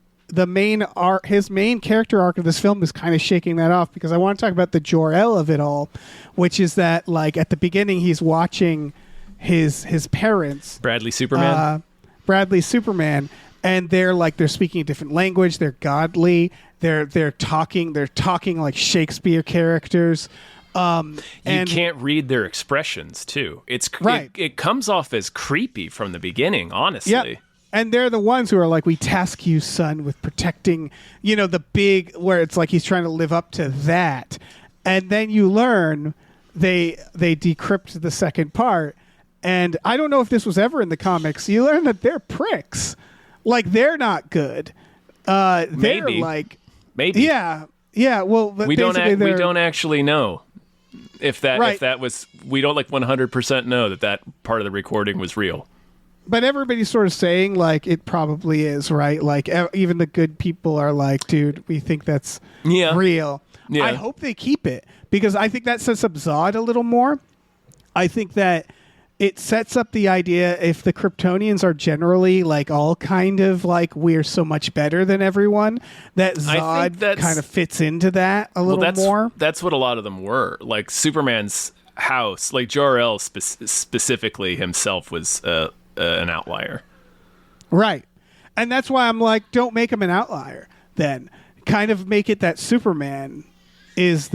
his main character arc of this film is kind of shaking that off because I want to talk about the Jor-El of it all, which is that like at the beginning he's watching his parents, Bradley Superman, and they're speaking a different language. They're godly. They're talking like Shakespeare characters. You can't read their expressions too. It's right. It comes off as creepy from the beginning, honestly. Yeah. And they're the ones who are like, we task you, son, with protecting, the big, where it's like he's trying to live up to that. And then you learn they decrypt the second part. And I don't know if this was ever in the comics. You learn that they're pricks. Like, they're not good. They're Maybe. Maybe. Yeah. Yeah. Well, we don't actually know if that was, we don't 100% know that part of the recording was real. But everybody's sort of saying like it probably is, right? Like even the good people are like, dude, we think that's real. Yeah. I hope they keep it because I think that sets up Zod a little more. I think that it sets up the idea if the Kryptonians are generally like all kind of like we're so much better than everyone, that Zod kind of fits into that a little more. That's what a lot of them were. Like Superman's house, like Jor-El specifically himself was an outlier. Right. And that's why I'm like, don't make him an outlier then. Kind of make it that Superman is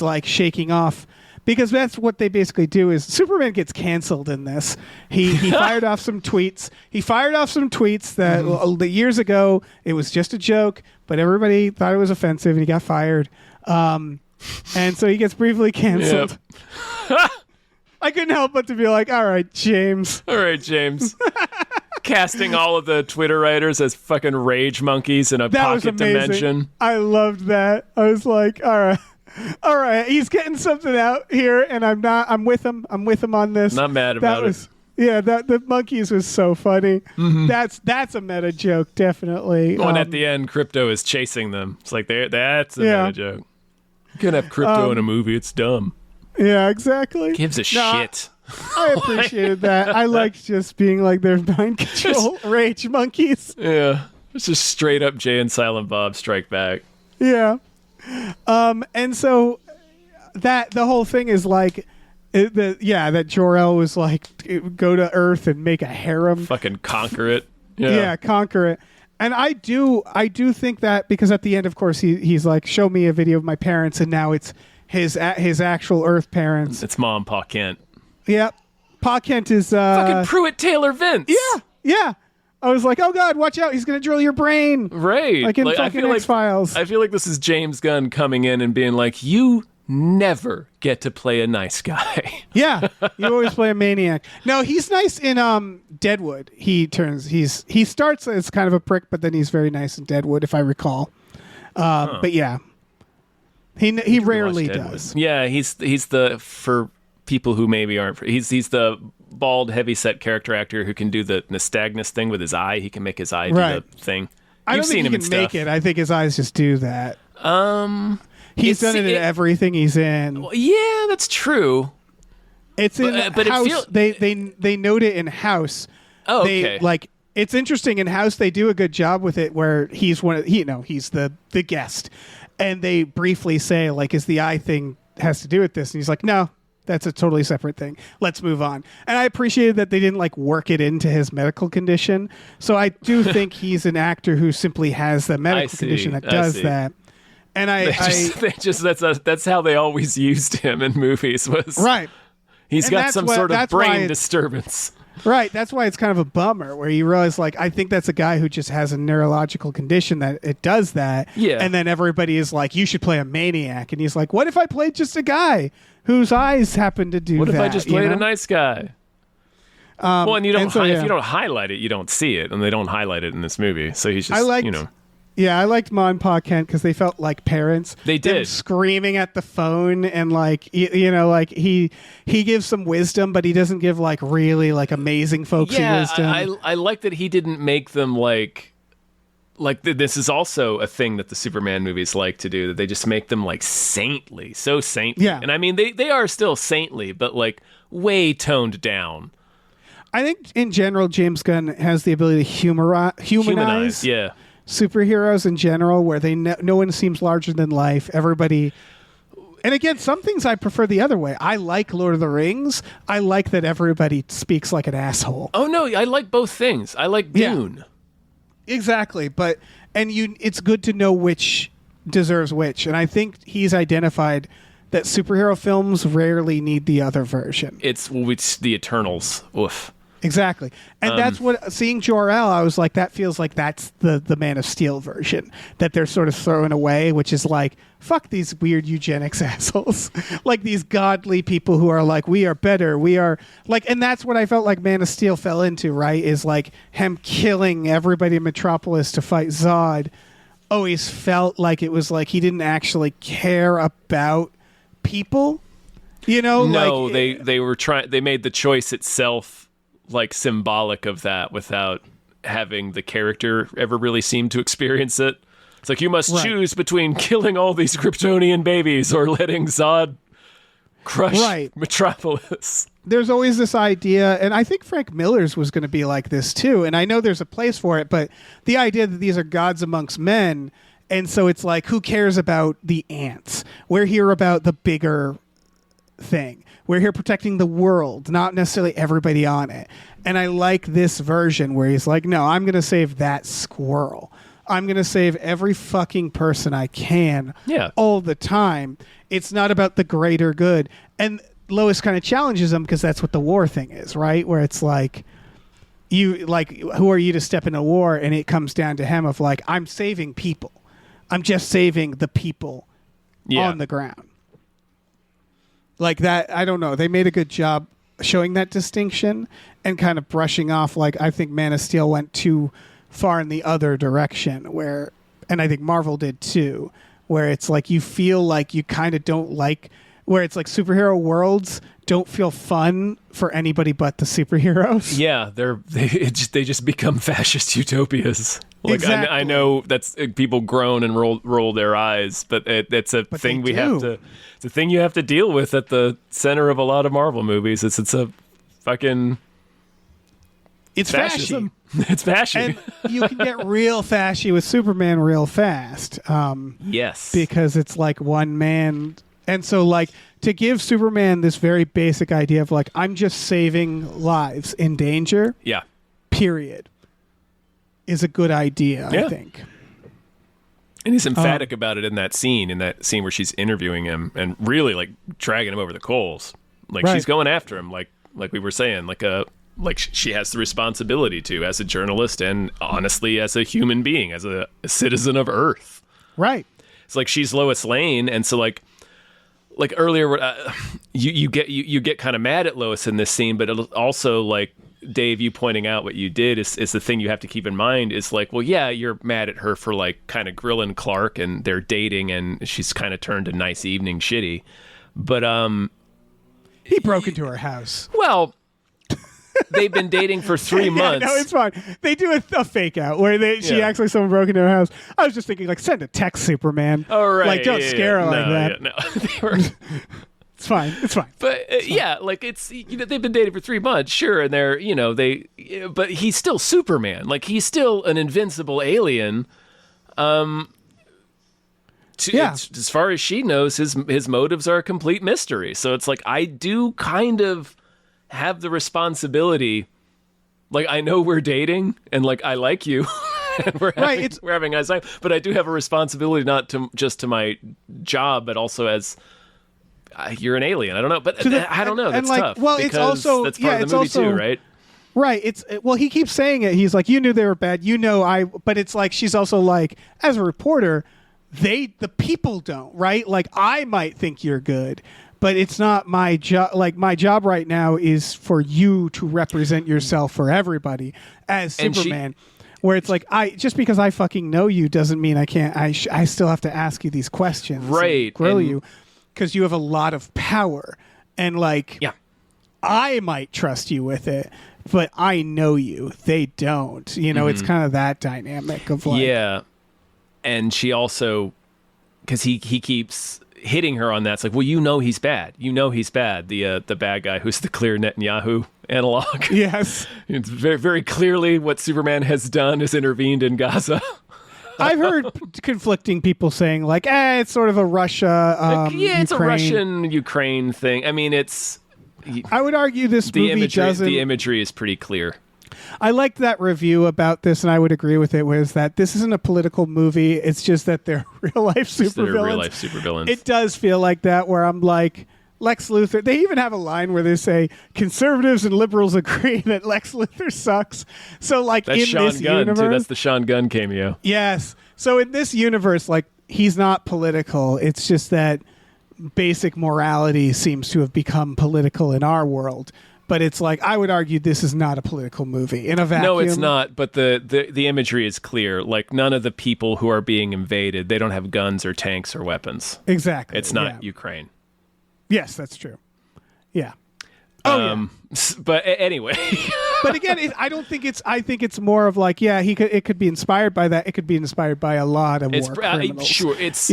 like shaking off. Because that's what they basically do is Superman gets canceled in this. He fired off some tweets. He fired off some tweets that years ago it was just a joke, but everybody thought it was offensive and he got fired. And so he gets briefly canceled. Yep. I couldn't help but to be like, all right, James. Casting all of the Twitter writers as fucking rage monkeys in a pocket dimension. I loved that. I was like, all right, he's getting something out here, and I'm with him. I'm with him on this. Not mad about it. Yeah, the monkeys was so funny. Mm-hmm. That's a meta joke, definitely. Oh, and at the end, Krypto is chasing them. It's like that's a meta joke. You can't have Krypto in a movie. It's dumb. Yeah, exactly. Gives a shit. I appreciated that. I liked just being like their mind control rage monkeys. Yeah, it's just straight up Jay and Silent Bob Strike Back. Yeah. And so that the whole thing is like that Jor-El was like go to Earth and make a harem, fucking conquer it. Yeah, conquer it. And I do think that because at the end, of course, he's like, show me a video of my parents, and now it's his actual Earth parents. It's Mom, Pa Kent. Yeah, Pa Kent is fucking Pruitt Taylor Vince. Yeah. I was like, oh God, watch out. He's going to drill your brain. Right. Like in fucking X-Files. I feel like this is James Gunn coming in and being like, you never get to play a nice guy. Yeah. You always play a maniac. No, he's nice in Deadwood. He starts as kind of a prick, but then he's very nice in Deadwood, if I recall. But yeah. He rarely does. Yeah, he's the, for people who maybe aren't, he's the bald, heavy-set character actor who can do the nystagmus thing with his eye. He can make his eye do the thing. I don't think he can make it. I think his eyes just do that. He's done it in everything he's in. Well, yeah, that's true. It's in House. They note it in House. Oh, okay. It's interesting in House. They do a good job with it where he's he's the guest, and they briefly say like, "Is the eye thing has to do with this?" And he's like, "No, that's a totally separate thing. Let's move on." And I appreciated that they didn't work it into his medical condition. So I do think he's an actor who simply has the medical condition that does that. And that's how they always used him in movies. Right. He's got some sort of brain disturbance. Right. That's why it's kind of a bummer where you realize, I think that's a guy who just has a neurological condition that it does that. Yeah. And then everybody is like, you should play a maniac. And he's like, what if I played just a guy whose eyes happen to do that? What if I just played a nice guy? And you don't if you don't highlight it, you don't see it. And they don't highlight it in this movie. So he's just, Yeah, I liked Ma and Pa Kent because they felt like parents. They did. Them screaming at the phone and he gives some wisdom, but he doesn't give really amazing folksy wisdom. I like that he didn't make them this is also a thing that the Superman movies like to do, that they just make them saintly, so saintly. Yeah. And I mean they are still saintly, but way toned down. I think in general James Gunn has the ability to humanize. Yeah. Superheroes in general, where no one seems larger than life. Everybody, and again, some things I prefer the other way. I like Lord of the Rings. I like that everybody speaks like an asshole. Oh no, I like both things. I like Dune. Yeah, exactly, it's good to know which deserves which, and I think he's identified that superhero films rarely need the other version. It's the Eternals. Oof. Exactly. And that's what, seeing Jor-El, I was like, that feels like that's the Man of Steel version that they're sort of throwing away, which is fuck these weird eugenics assholes. These godly people who are we are better. We are and that's what I felt like Man of Steel fell into, right? Is him killing everybody in Metropolis to fight Zod. Always felt like it was he didn't actually care about people, No, they were trying, they made the choice itself symbolic of that without having the character ever really seem to experience it. It's you must choose between killing all these Kryptonian babies or letting Zod crush Metropolis. There's always this idea, and I think Frank Miller's was going to be like this too, and I know there's a place for it, but the idea that these are gods amongst men, and so it's who cares about the ants? We're here about the bigger thing. We're here protecting the world, not necessarily everybody on it. And I like this version where he's no, I'm going to save that squirrel. I'm going to save every fucking person I can all the time. It's not about the greater good. And Lois kind of challenges him because that's what the war thing is, right? Where it's you who are you to step in a war? And it comes down to him of I'm saving people. I'm just saving the people on the ground. That, I don't know. They made a good job showing that distinction and kind of brushing off. I think Man of Steel went too far in the other direction and I think Marvel did too, where it's you feel you kind of don't where it's superhero worlds don't feel fun for anybody but the superheroes. Yeah, they just become fascist utopias. Exactly. I know that's people groan and roll their eyes, but it's a thing it's a thing you have to deal with at the center of a lot of Marvel movies. It's a fucking fascism. It's fashy. And you can get real fashy with Superman real fast. Yes. Because it's one man. And so to give Superman this very basic idea of I'm just saving lives in danger. Yeah. Period. Is a good idea, I think. And he's emphatic about it in that scene where she's interviewing him and really dragging him over the coals. She's going after him like we were saying, she has the responsibility to as a journalist and honestly as a human being, as a citizen of Earth. Right. It's she's Lois Lane, and so earlier you get kind of mad at Lois in this scene, but it also Dave, you pointing out what you did is the thing you have to keep in mind is like, well, yeah, you're mad at her for like kind of grilling Clark and they're dating and she's kind of turned a nice evening shitty. But he broke into her house. Well, they've been dating for 3 months. No, it's fine. They do a fake out where she acts like someone broke into her house. I was just thinking, like, send a text, Superman. Oh, right. Like, don't scare her like that. No. They were... It's fine. But like it's they've been dating for 3 months, sure, and they're but he's still Superman. Like he's still an invincible alien. As far as she knows, his motives are a complete mystery. So it's like I do kind of have the responsibility. Like I know we're dating, and like I like you, and we're having a nice time. But I do have a responsibility not to just to my job, but also as you're an alien. I don't know, but I don't know. That's tough. Well, it's also that's part of the movie too, right? Right. He keeps saying it. He's like, you knew they were bad. But it's like she's also like, as a reporter, the people don't, right? Like I might think you're good, but it's not my job. Like my job right now is for you to represent yourself for everybody as Superman. Where it's like just because I fucking know you doesn't mean I can't. I still have to ask you these questions, right? Grill you. Because you have a lot of power, and like, I might trust you with it, but I know you. They don't. It's kind of that dynamic of like, and she also, because he keeps hitting her on that. It's like, well, he's bad. He's bad. The bad guy who's the clear Netanyahu analog. Yes, it's very very clearly what Superman has done is intervened in Gaza. I've heard conflicting people saying like, it's sort of a Russia, it's Ukraine. a Russian-Ukraine thing. I mean, I would argue this movie doesn't. The imagery is pretty clear. I liked that review about this, and I would agree with it. Was that this isn't a political movie? It's just that they're real life supervillains. It does feel like that, where I'm like. Lex Luthor, they even have a line where they say conservatives and liberals agree that Lex Luthor sucks. So like that's in Sean this Gunn, universe, too. That's the Sean Gunn cameo. Yes. So in this universe, like he's not political. It's just that basic morality seems to have become political in our world. But it's like I would argue this is not a political movie in a vacuum. No, it's not. But the imagery is clear. Like none of the people who are being invaded, they don't have guns or tanks or weapons. Exactly. It's not Ukraine. Yes, that's true. Yeah. But anyway. But again, I think it's more of like, it could be inspired by that. It could be inspired by a lot of war criminals. Sure. It's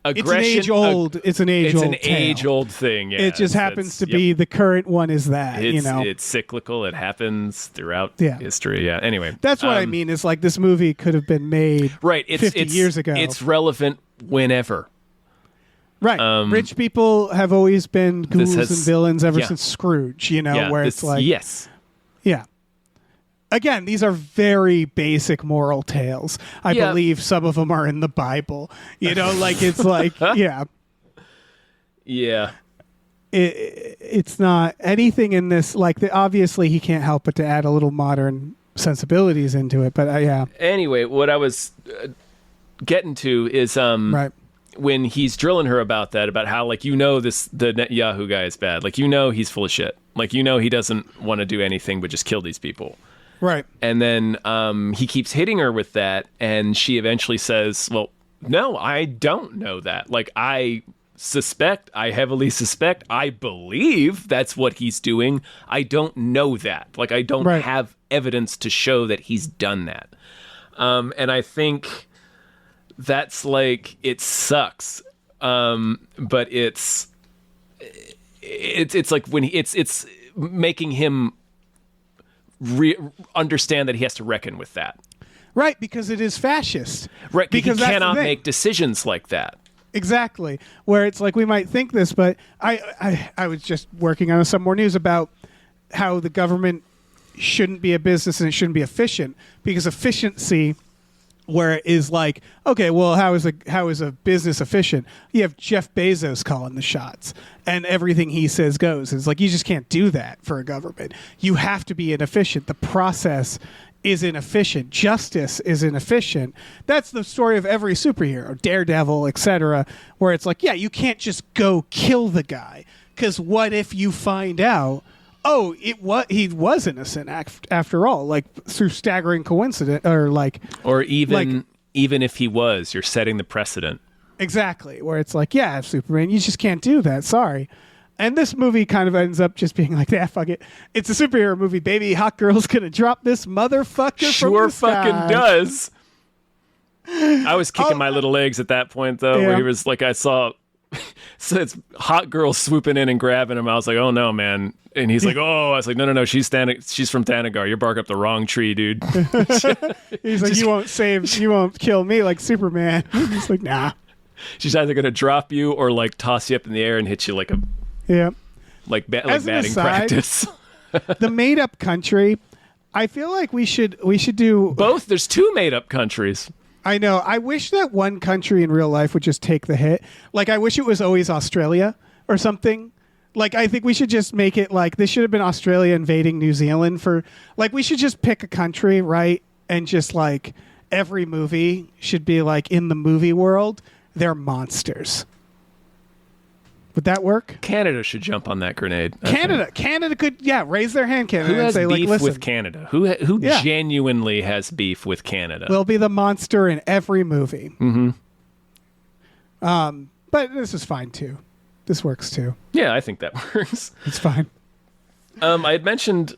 aggression. It's an age-old thing. Yeah, it just happens to be the current one is that, It's cyclical. It happens throughout history. Yeah. Anyway. That's what I mean is like this movie could have been made 50 years ago. It's relevant whenever. Right. Rich people have always been ghouls and villains ever since Scrooge, where it's like... Yes. Yeah. Again, these are very basic moral tales. I believe some of them are in the Bible. Like it's like, yeah. Yeah. It's not anything in this, like obviously he can't help but to add a little modern sensibilities into it, but yeah. Anyway, what I was getting to is... right. When he's drilling her about how like the Netanyahu guy is bad, like he's full of shit, like he doesn't want to do anything but just kill these people, right? And then he keeps hitting her with that, and she eventually says, "Well, no, I don't know that. Like I heavily suspect, I believe that's what he's doing. I don't know that. Like I don't have evidence to show that he's done that." And I think. That's like it sucks, but it's like when it's making him understand that he has to reckon with that, right? Because it is fascist, right? Because he cannot make decisions like that. Exactly, where it's like we might think this, but I was just working on some more news about how the government shouldn't be a business and it shouldn't be efficient because efficiency. Where it is like, okay, well, how is a business efficient? You have Jeff Bezos calling the shots, and everything he says goes. It's like you just can't do that for a government. You have to be inefficient. The process is inefficient. Justice is inefficient. That's the story of every superhero, Daredevil, etc. Where it's like, yeah, you can't just go kill the guy because what if you find out Oh, he was innocent after all, like through staggering coincidence, or even if he was, you're setting the precedent. Exactly, where it's like, yeah, Superman, you just can't do that. Sorry. And this movie kind of ends up just being like, yeah, fuck it. It's a superhero movie, baby. Hot girl's gonna drop this motherfucker from the sky. Sure fucking does. I was kicking my little legs at that point, though, where he was like, I saw, so it's hot girl swooping in and grabbing him. I was like, oh no, man. And he's like, oh, I was like, no, she's from Thanagar. You're barking up the wrong tree, dude. He's like, you won't kill me like Superman. He's like, nah. She's either gonna drop you or like toss you up in the air and hit you like batting practice. The made up country, I feel like we should do both. There's two made up countries. I know. I wish that one country in real life would just take the hit. Like, I wish it was always Australia or something. Like, I think we should just make it like this should have been Australia invading New Zealand for, like, we should just pick a country, right? And just like every movie should be like in the movie world, they're monsters. Would that work? Canada should jump on that grenade. Canada could, raise their hand, Canada. Who has and say, beef like, with Canada? Who genuinely has beef with Canada? We'll be the monster in every movie. Mm-hmm. But this is fine too. This works too. Yeah, I think that works. It's fine. I had mentioned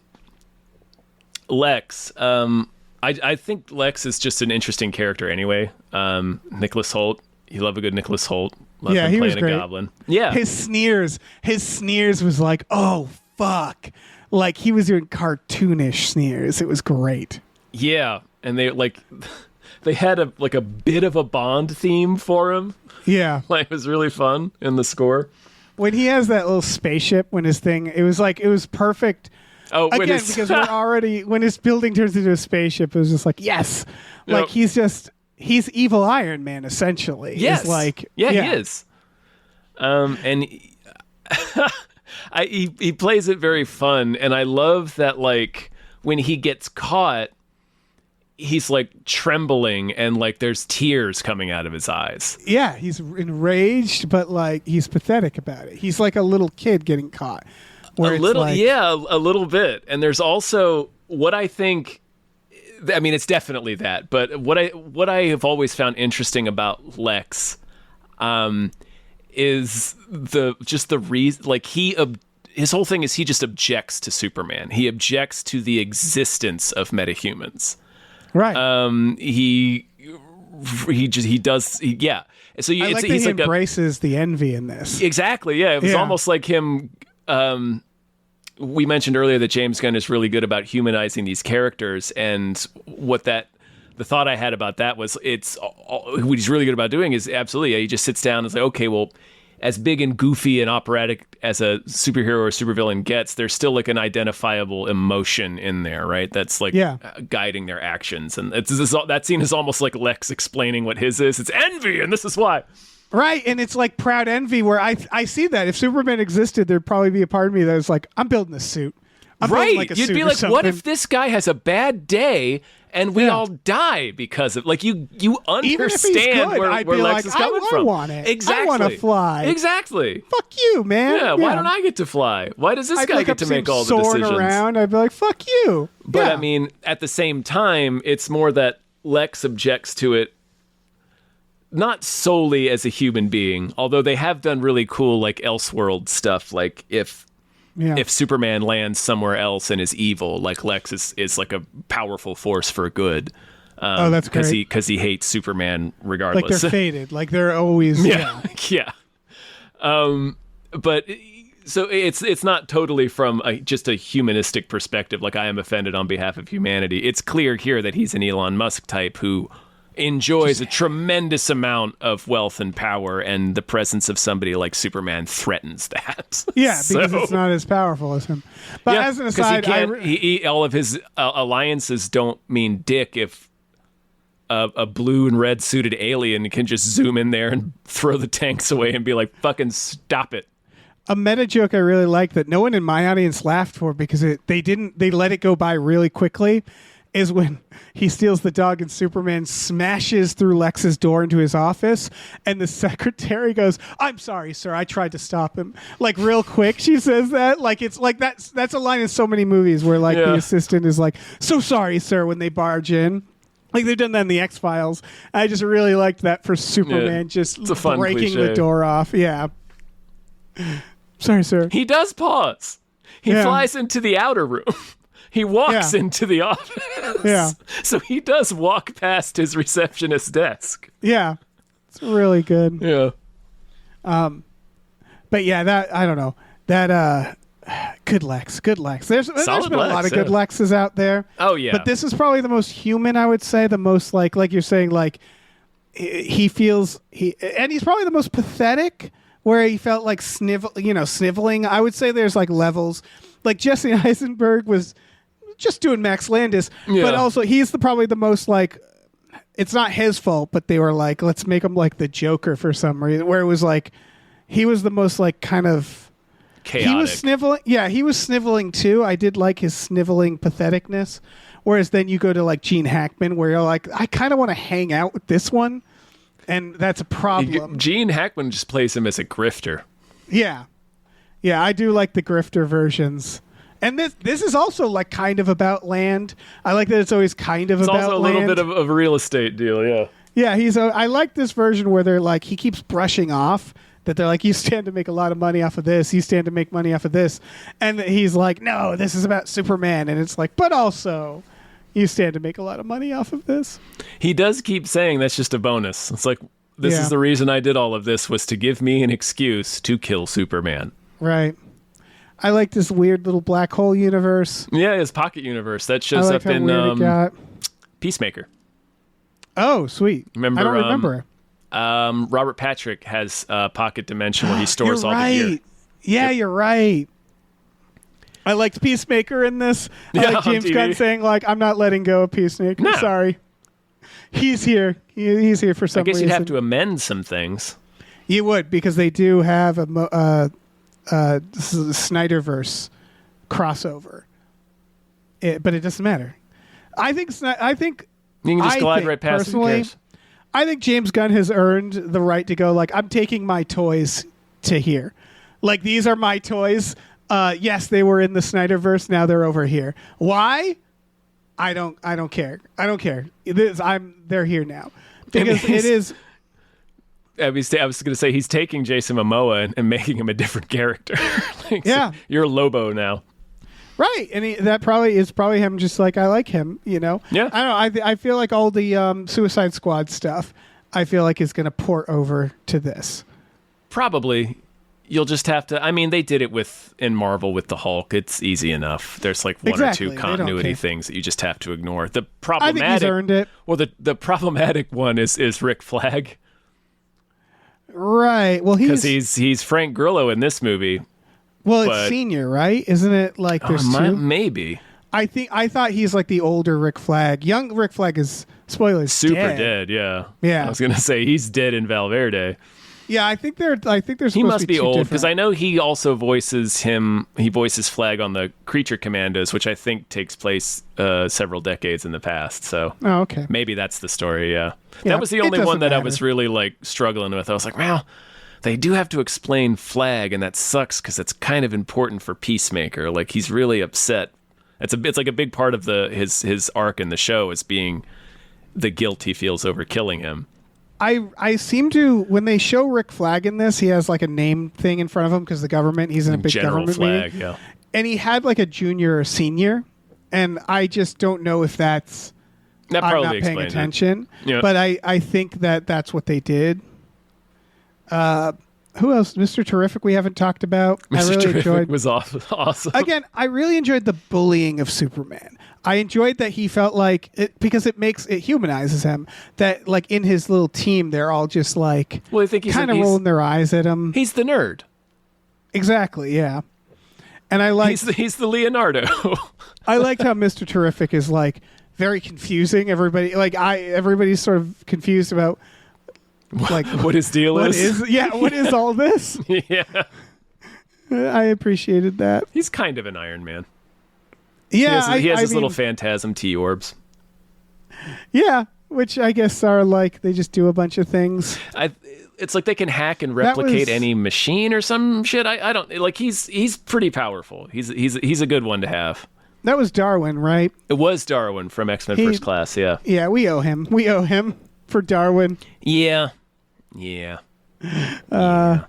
Lex. I think Lex is just an interesting character anyway. Nicholas Hoult. You love a good Nicholas Hoult. Love him he playing was great. a goblin. Yeah. His sneers was like, oh, fuck. Like, he was doing cartoonish sneers. It was great. Yeah. And they had a bit of a Bond theme for him. Yeah. Like, it was really fun in the score. When he has that little spaceship, it was perfect. Oh, again, because when his building turns into a spaceship, it was just like, yes. Like, he's evil Iron Man, essentially. Yes. He is. And he plays it very fun, and I love that, like, when he gets caught, he's, like, trembling, and, like, there's tears coming out of his eyes. Yeah, he's enraged, but, like, he's pathetic about it. He's like a little kid getting caught. A little bit. And there's also what I think, I mean, it's definitely that, but what I have always found interesting about Lex is the reason, like, his whole thing is he just objects to Superman. He objects to the existence of metahumans. Right. So I like that he embraces the envy in this. Exactly. Yeah. It was almost like him. We mentioned earlier that James Gunn is really good about humanizing these characters, and the thought I had about that was what he's really good about doing is absolutely, he just sits down and is like, okay, well, as big and goofy and operatic as a superhero or supervillain gets, there's still like an identifiable emotion in there, right? That's like guiding their actions, and that scene is almost like Lex explaining what his is. It's envy, and this is why. Right, and it's like proud envy where I see that. If Superman existed, there'd probably be a part of me that was like, I'm building a suit. You'd be like, what if this guy has a bad day and we all die because of, like, you understand where Lex is coming from. I want it. Exactly. I want to fly. Exactly. Fuck you, man. Yeah, why don't I get to fly? Why does this guy get to make all the decisions? Around, I'd be like, fuck you. But I mean, at the same time, it's more that Lex objects to it not solely as a human being, although they have done really cool, like, Elseworld stuff. Like, if Superman lands somewhere else and is evil, like, Lex is like a powerful force for good. That's great. Because he hates Superman regardless. Like, they're fated. Like, they're always... Yeah. But... So it's not totally from just a humanistic perspective, like, I am offended on behalf of humanity. It's clear here that he's an Elon Musk type who enjoys a tremendous amount of wealth and power, and the presence of somebody like Superman threatens that. Yeah, because it's not as powerful as him. But as an aside, all of his alliances don't mean dick if a blue and red suited alien can just zoom in there and throw the tanks away and be like, fucking stop it. A meta joke I really like that no one in my audience laughed for because they let it go by really quickly is when he steals the dog and Superman smashes through Lex's door into his office, and the secretary goes, "I'm sorry, sir. I tried to stop him." Like real quick, she says that. Like it's like that's a line in so many movies where like the assistant is like, "So sorry, sir," when they barge in. Like they've done that in the X-Files. I just really liked that for Superman just breaking the door off. Yeah. Sorry, sir. He does pause. He flies into the outer room. He walks into the office. Yeah. So he does walk past his receptionist's desk. Yeah. It's really good. Yeah. But yeah, that I don't know. That good Lex. There's been a lot of good Lexes out there. Oh yeah. But this is probably the most human, I would say, the most like you're saying, like he feels and he's probably the most pathetic, where he felt like sniveling. I would say there's like levels. Like Jesse Eisenberg was just doing Max Landis, but also he's probably the most like, it's not his fault, but they were like, let's make him like the Joker for some reason, where it was like, he was the most like kind of chaotic. He was sniveling. Yeah, he was sniveling too. I did like his sniveling patheticness. Whereas then you go to like Gene Hackman, where you're like, I kind of want to hang out with this one. And that's a problem. Gene Hackman just plays him as a grifter. Yeah. Yeah, I do like the grifter versions. And this is also like kind of about land. I like that it's always kind of about land. It's also a little bit of a real estate deal, yeah. Yeah, I like this version where they're like, he keeps brushing off that they're like, you stand to make a lot of money off of this. You stand to make money off of this. And he's like, no, this is about Superman. And it's like, but also, you stand to make a lot of money off of this. He does keep saying that's just a bonus. It's like, this is the reason I did all of this, was to give me an excuse to kill Superman. Right. I like this weird little black hole universe. Yeah, his pocket universe. That shows up in Peacemaker. Oh, sweet. Remember, I don't remember. Robert Patrick has a pocket dimension where he stores all the gear. Yeah, you're right. I liked Peacemaker in this. I like James Gunn saying, like, I'm not letting go of Peacemaker. No. Sorry. He's here. He's here for some reason. I guess you'd have to amend some things. You would, because they do have a Snyderverse crossover. But it doesn't matter. I think you can just glide right past it. Who cares? I think James Gunn has earned the right to go, like, I'm taking my toys to here. Like, these are my toys. Yes, they were in the Snyderverse. Now they're over here. Why? I don't care. I don't care. They're here now. Because it is. I was going to say, he's taking Jason Momoa and making him a different character. Like, yeah. So you're Lobo now. Right. And that probably is him just like, I like him, you know? Yeah. I don't know. I feel like all the Suicide Squad stuff, I feel like is going to port over to this. Probably. You'll just have to, I mean, they did it in Marvel with the Hulk. It's easy enough. There's like one or two continuity things that you just have to ignore. The problematic, I think he's earned it. Well, the problematic one is Rick Flag. Right. Well, he's Frank Grillo in this movie. Well, it's senior, right? Isn't it like there's two? Maybe. I thought he's like the older Rick Flag. Young Rick Flag is, spoilers, super dead. Yeah. Yeah. I was gonna say he's dead in Valverde. Yeah, I think they're. He must be old because I know he also voices him. He voices Flag on the Creature Commandos, which I think takes place several decades in the past. So, okay, maybe that's the story. Yeah, that was the only one that I was really like struggling with. I was like, wow, they do have to explain Flag, and that sucks because it's kind of important for Peacemaker. Like he's really upset. It's like a big part of his arc in the show is being the guilt he feels over killing him. I seem to, when they show Rick Flag in this, he has like a name thing in front of him because the government, he's in a big General government Flag, meeting. yeah. And he had like a junior or senior, and I just don't know if that I'm not paying attention. Yeah. But I think that's what they did. Who else? Mr. Terrific we haven't talked about. Mr. Terrific was awesome. Again, I really enjoyed the bullying of Superman. I enjoyed that he felt like it because it humanizes him. That like in his little team, they're all just like kind of rolling their eyes at him. He's the nerd. Exactly. Yeah. And I like he's the Leonardo. I liked how Mr. Terrific is like very confusing. Everybody's sort of confused about like what his deal is. What is all this? Yeah. I appreciated that. He's kind of an Iron Man. Yeah, he has his little phantasm T-orbs. Yeah, which I guess are like they just do a bunch of things. It's like they can hack and replicate any machine or some shit. I don't like. He's pretty powerful. He's a good one to have. That was Darwin, right? It was Darwin from X-Men First Class. Yeah. Yeah, we owe him. We owe him for Darwin. Yeah. Yeah. Yeah.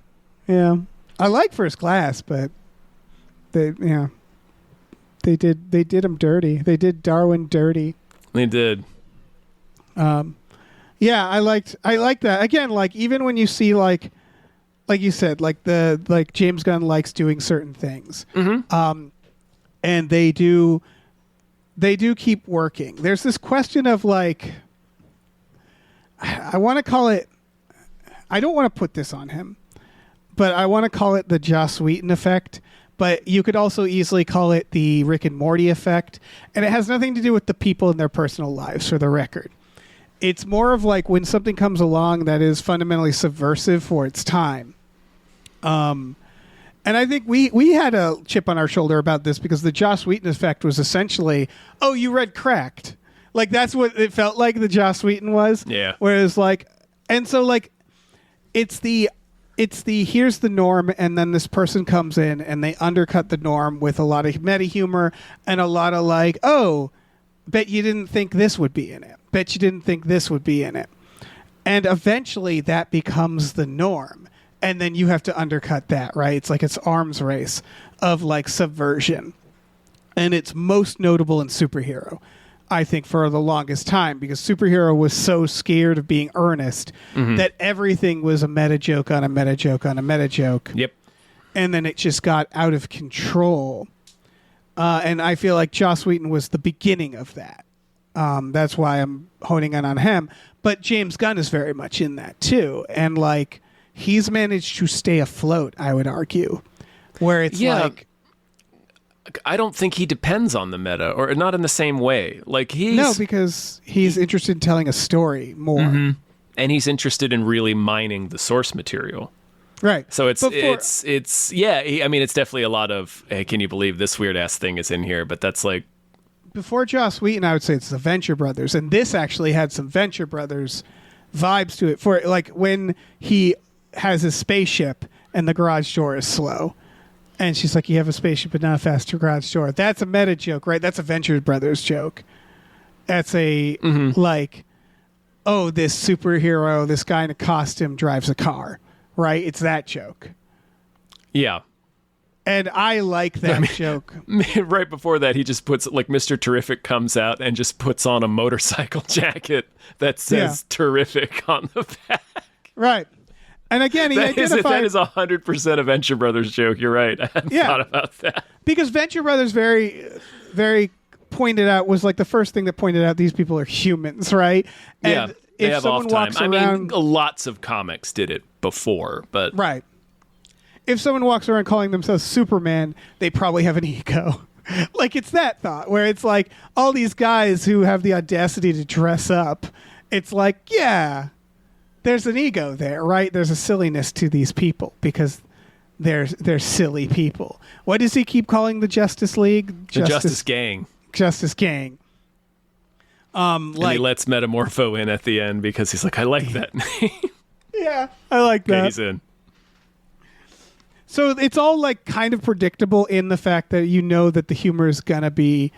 I like First Class, but they did him dirty. They did Darwin dirty. They did. Yeah, I liked that. Again, like even when you see like you said, like James Gunn likes doing certain things. Mm-hmm. And they do keep working. There's this question of like I want to call it, I don't want to put this on him, but I want to call it the Joss Whedon effect. But you could also easily call it the Rick and Morty effect. And it has nothing to do with the people in their personal lives, for the record. It's more of like when something comes along that is fundamentally subversive for its time. And I think we had a chip on our shoulder about this because the Joss Whedon effect was essentially, oh, you read Cracked. Like, that's what it felt like the Joss Whedon was. Yeah. Whereas, like, and so, like, it's the here's the norm, and then this person comes in and they undercut the norm with a lot of meta humor and a lot of, like, oh, bet you didn't think this would be in it. Bet you didn't think this would be in it. And eventually that becomes the norm. And then you have to undercut that, right? It's like it's arms race of like Subversion. And it's most notable in superhero, I think, for the longest time, because superhero was so scared of being earnest that everything was a meta joke on a meta joke on a meta joke. Yep. And then it just got out of control. And I feel like Joss Whedon was the beginning of that. That's why I'm honing in on him. But James Gunn is very much in that too. And like, he's managed to stay afloat, I would argue, where it's like, I don't think he depends on the meta, or not in the same way. Like because he's interested in telling a story more, and he's interested in really mining the source material. Right. So it's definitely a lot of, hey, can you believe this weird ass thing is in here? But that's like, before Joss Whedon, I would say it's the Venture Brothers, and this actually had some Venture Brothers vibes to it. For like when he has his spaceship and the garage door is slow. And she's like, you have a spaceship but not a faster garage door. That's a meta joke, right? That's a Venture Brothers joke. That's a, like, oh, this superhero, this guy in a costume drives a car, right? It's that joke. Yeah. And I like that joke. Right before that, he just puts, like, Mr. Terrific comes out and just puts on a motorcycle jacket that says Terrific on the back. Right. And again, he identified... That is 100% a Venture Brothers joke. You're right. I hadn't thought about that. Because Venture Brothers very, very pointed out, was like the first thing that pointed out these people are humans, right? And they if have someone off time. walks around... lots of comics did it before, but... Right. If someone walks around calling themselves Superman, they probably have an ego. Like, it's that thought, where it's like, all these guys who have the audacity to dress up, it's like, yeah... There's an ego there, right? There's a silliness to these people because they're silly people. What does he keep calling the Justice League? The Justice Gang. Justice Gang. And he lets Metamorpho in at the end because he's like, I like that name. Yeah, I like that. Okay, he's in. So it's all like kind of predictable in the fact that you know that the humor is going to be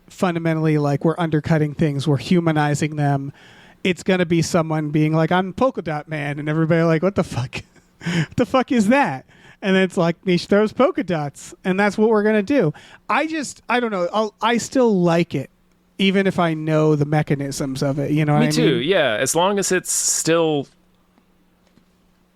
fundamentally like we're undercutting things, we're humanizing them. It's going to be someone being like, I'm Polka Dot Man. And everybody like, what the fuck? What the fuck is that? And it's like, Niche throws polka dots. And that's what we're going to do. I don't know. I still like it, even if I know the mechanisms of it. You know what I mean? Me too, yeah. As long as it's still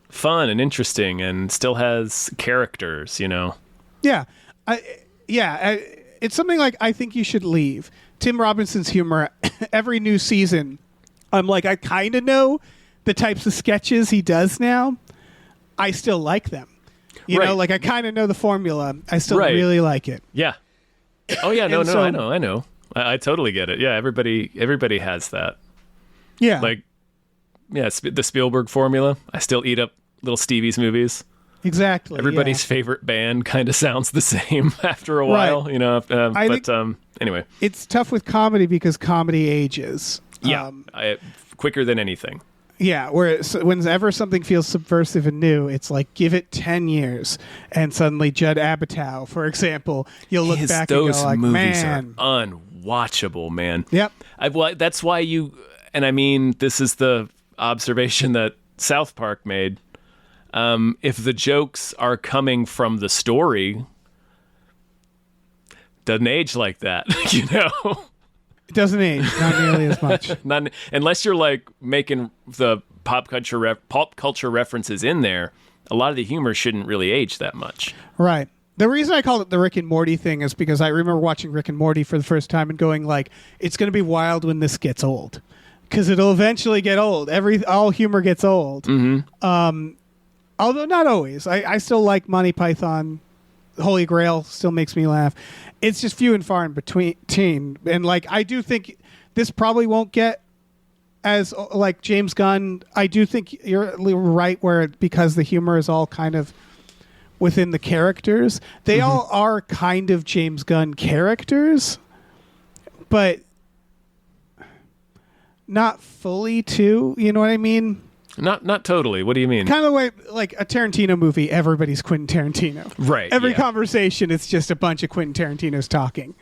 fun and interesting and still has characters, you know? Yeah. It's something like I think you should leave. Tim Robinson's humor, every new season... I'm like, I kind of know the types of sketches he does now. I still like them. You know, like I kind of know the formula. I still really like it. Yeah. Oh yeah, I know. I totally get it. Yeah, everybody has that. Yeah. Like, yeah, the Spielberg formula. I still eat up Little Stevie's movies. Exactly. Everybody's favorite band kind of sounds the same after a while, you know. Anyway. It's tough with comedy because comedy ages. Yeah, quicker than anything. Yeah, whenever something feels subversive and new, it's like give it 10 years, and suddenly Judd Apatow, for example, you'll look back and go like, those movies man, are unwatchable, man. Yep. That's why and I mean, this is the observation that South Park made. If the jokes are coming from the story, doesn't age like that, you know? It doesn't age, not nearly as much. Not unless you're like making the pop culture references in there. A lot of the humor shouldn't really age that much. Right. The reason I called it the Rick and Morty thing is because I remember watching Rick and Morty for the first time and going like, it's going to be wild when this gets old. Because it'll eventually get old. All humor gets old. Mm-hmm. Although not always. I still like Monty Python. Holy Grail still makes me laugh. It's just few and far in between. And like, I do think this probably won't get as like James Gunn. I do think you're right where because the humor is all kind of within the characters. They all are kind of James Gunn characters, but not fully too. You know what I mean? Not totally. What do you mean? Kind of the way, like a Tarantino movie, everybody's Quentin Tarantino. Right. Every conversation, it's just a bunch of Quentin Tarantinos talking.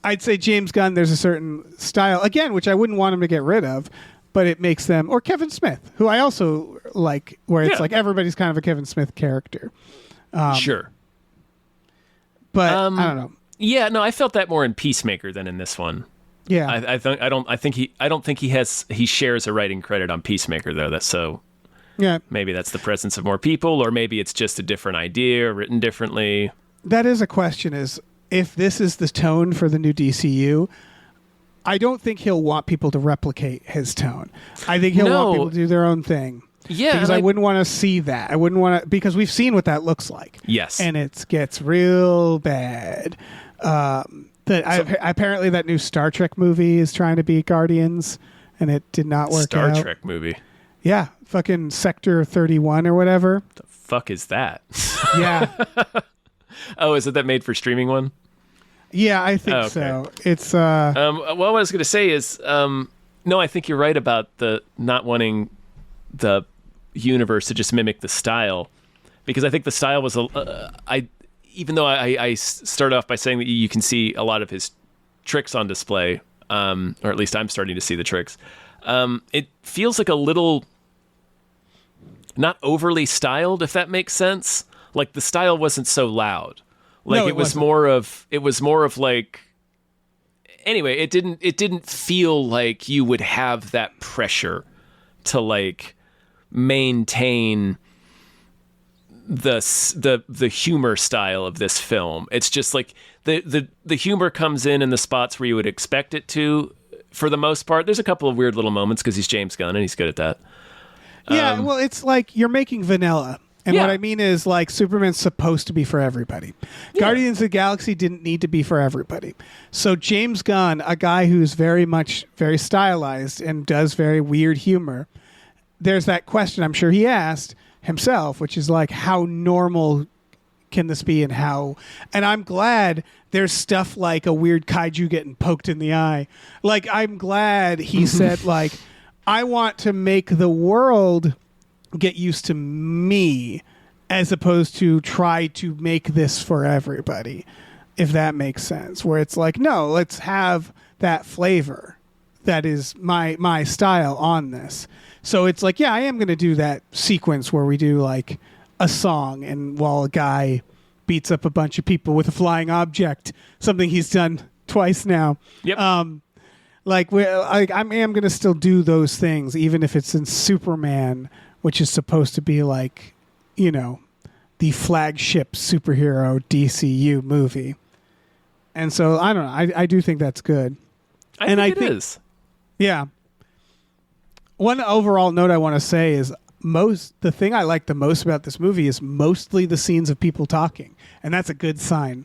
I'd say James Gunn, there's a certain style, again, which I wouldn't want him to get rid of, but it makes them, or Kevin Smith, who I also like, where it's like everybody's kind of a Kevin Smith character. Sure. But I don't know. Yeah, no, I felt that more in Peacemaker than in this one. Yeah, I don't think he shares a writing credit on Peacemaker though. Maybe that's the presence of more people, or maybe it's just a different idea written differently. That is a question: is if this is the tone for the new DCU, I don't think he'll want people to replicate his tone. I think he'll want people to do their own thing. Yeah, because I wouldn't want to see that. I wouldn't want to, because we've seen what that looks like. Yes, and it gets real bad. Apparently that new Star Trek movie is trying to beat Guardians, and it did not work out. Star Trek movie? Yeah, fucking Sector 31 or whatever. The fuck is that? Yeah. Oh, is it that made for streaming one? Yeah, I think so. It's well, what I was going to say is, no, I think you're right about the not wanting the universe to just mimic the style, because I think the style was even though I start off by saying that you can see a lot of his tricks on display, or at least I'm starting to see the tricks, it feels like a little not overly styled, if that makes sense. Like the style wasn't so loud. Like it was more of like, anyway, it didn't feel like you would have that pressure to like maintain the humor style of this film. It's just like the humor comes in the spots where you would expect it to, for the most part. There's a couple of weird little moments because he's James Gunn and he's good at that. Yeah, well, it's like you're making vanilla. And what I mean is, like, Superman's supposed to be for everybody. Yeah. Guardians of the Galaxy didn't need to be for everybody. So James Gunn, a guy who's very stylized and does very weird humor, there's that question I'm sure he asked himself, which is like, how normal can this be, and I'm glad there's stuff like a weird kaiju getting poked in the eye. Like, I'm glad he said, like, I want to make the world get used to me as opposed to try to make this for everybody, if that makes sense, where it's like, no, let's have that flavor that is my style on this. So it's like, yeah, I am going to do that sequence where we do like a song, and while a guy beats up a bunch of people with a flying object, something he's done twice now. Yep. I am going to still do those things, even if it's in Superman, which is supposed to be like, you know, the flagship superhero DCU movie. And so, I don't know. I do think that's good. I think it is. Yeah. One overall note I want to say is the thing I like the most about this movie is mostly the scenes of people talking. And that's a good sign.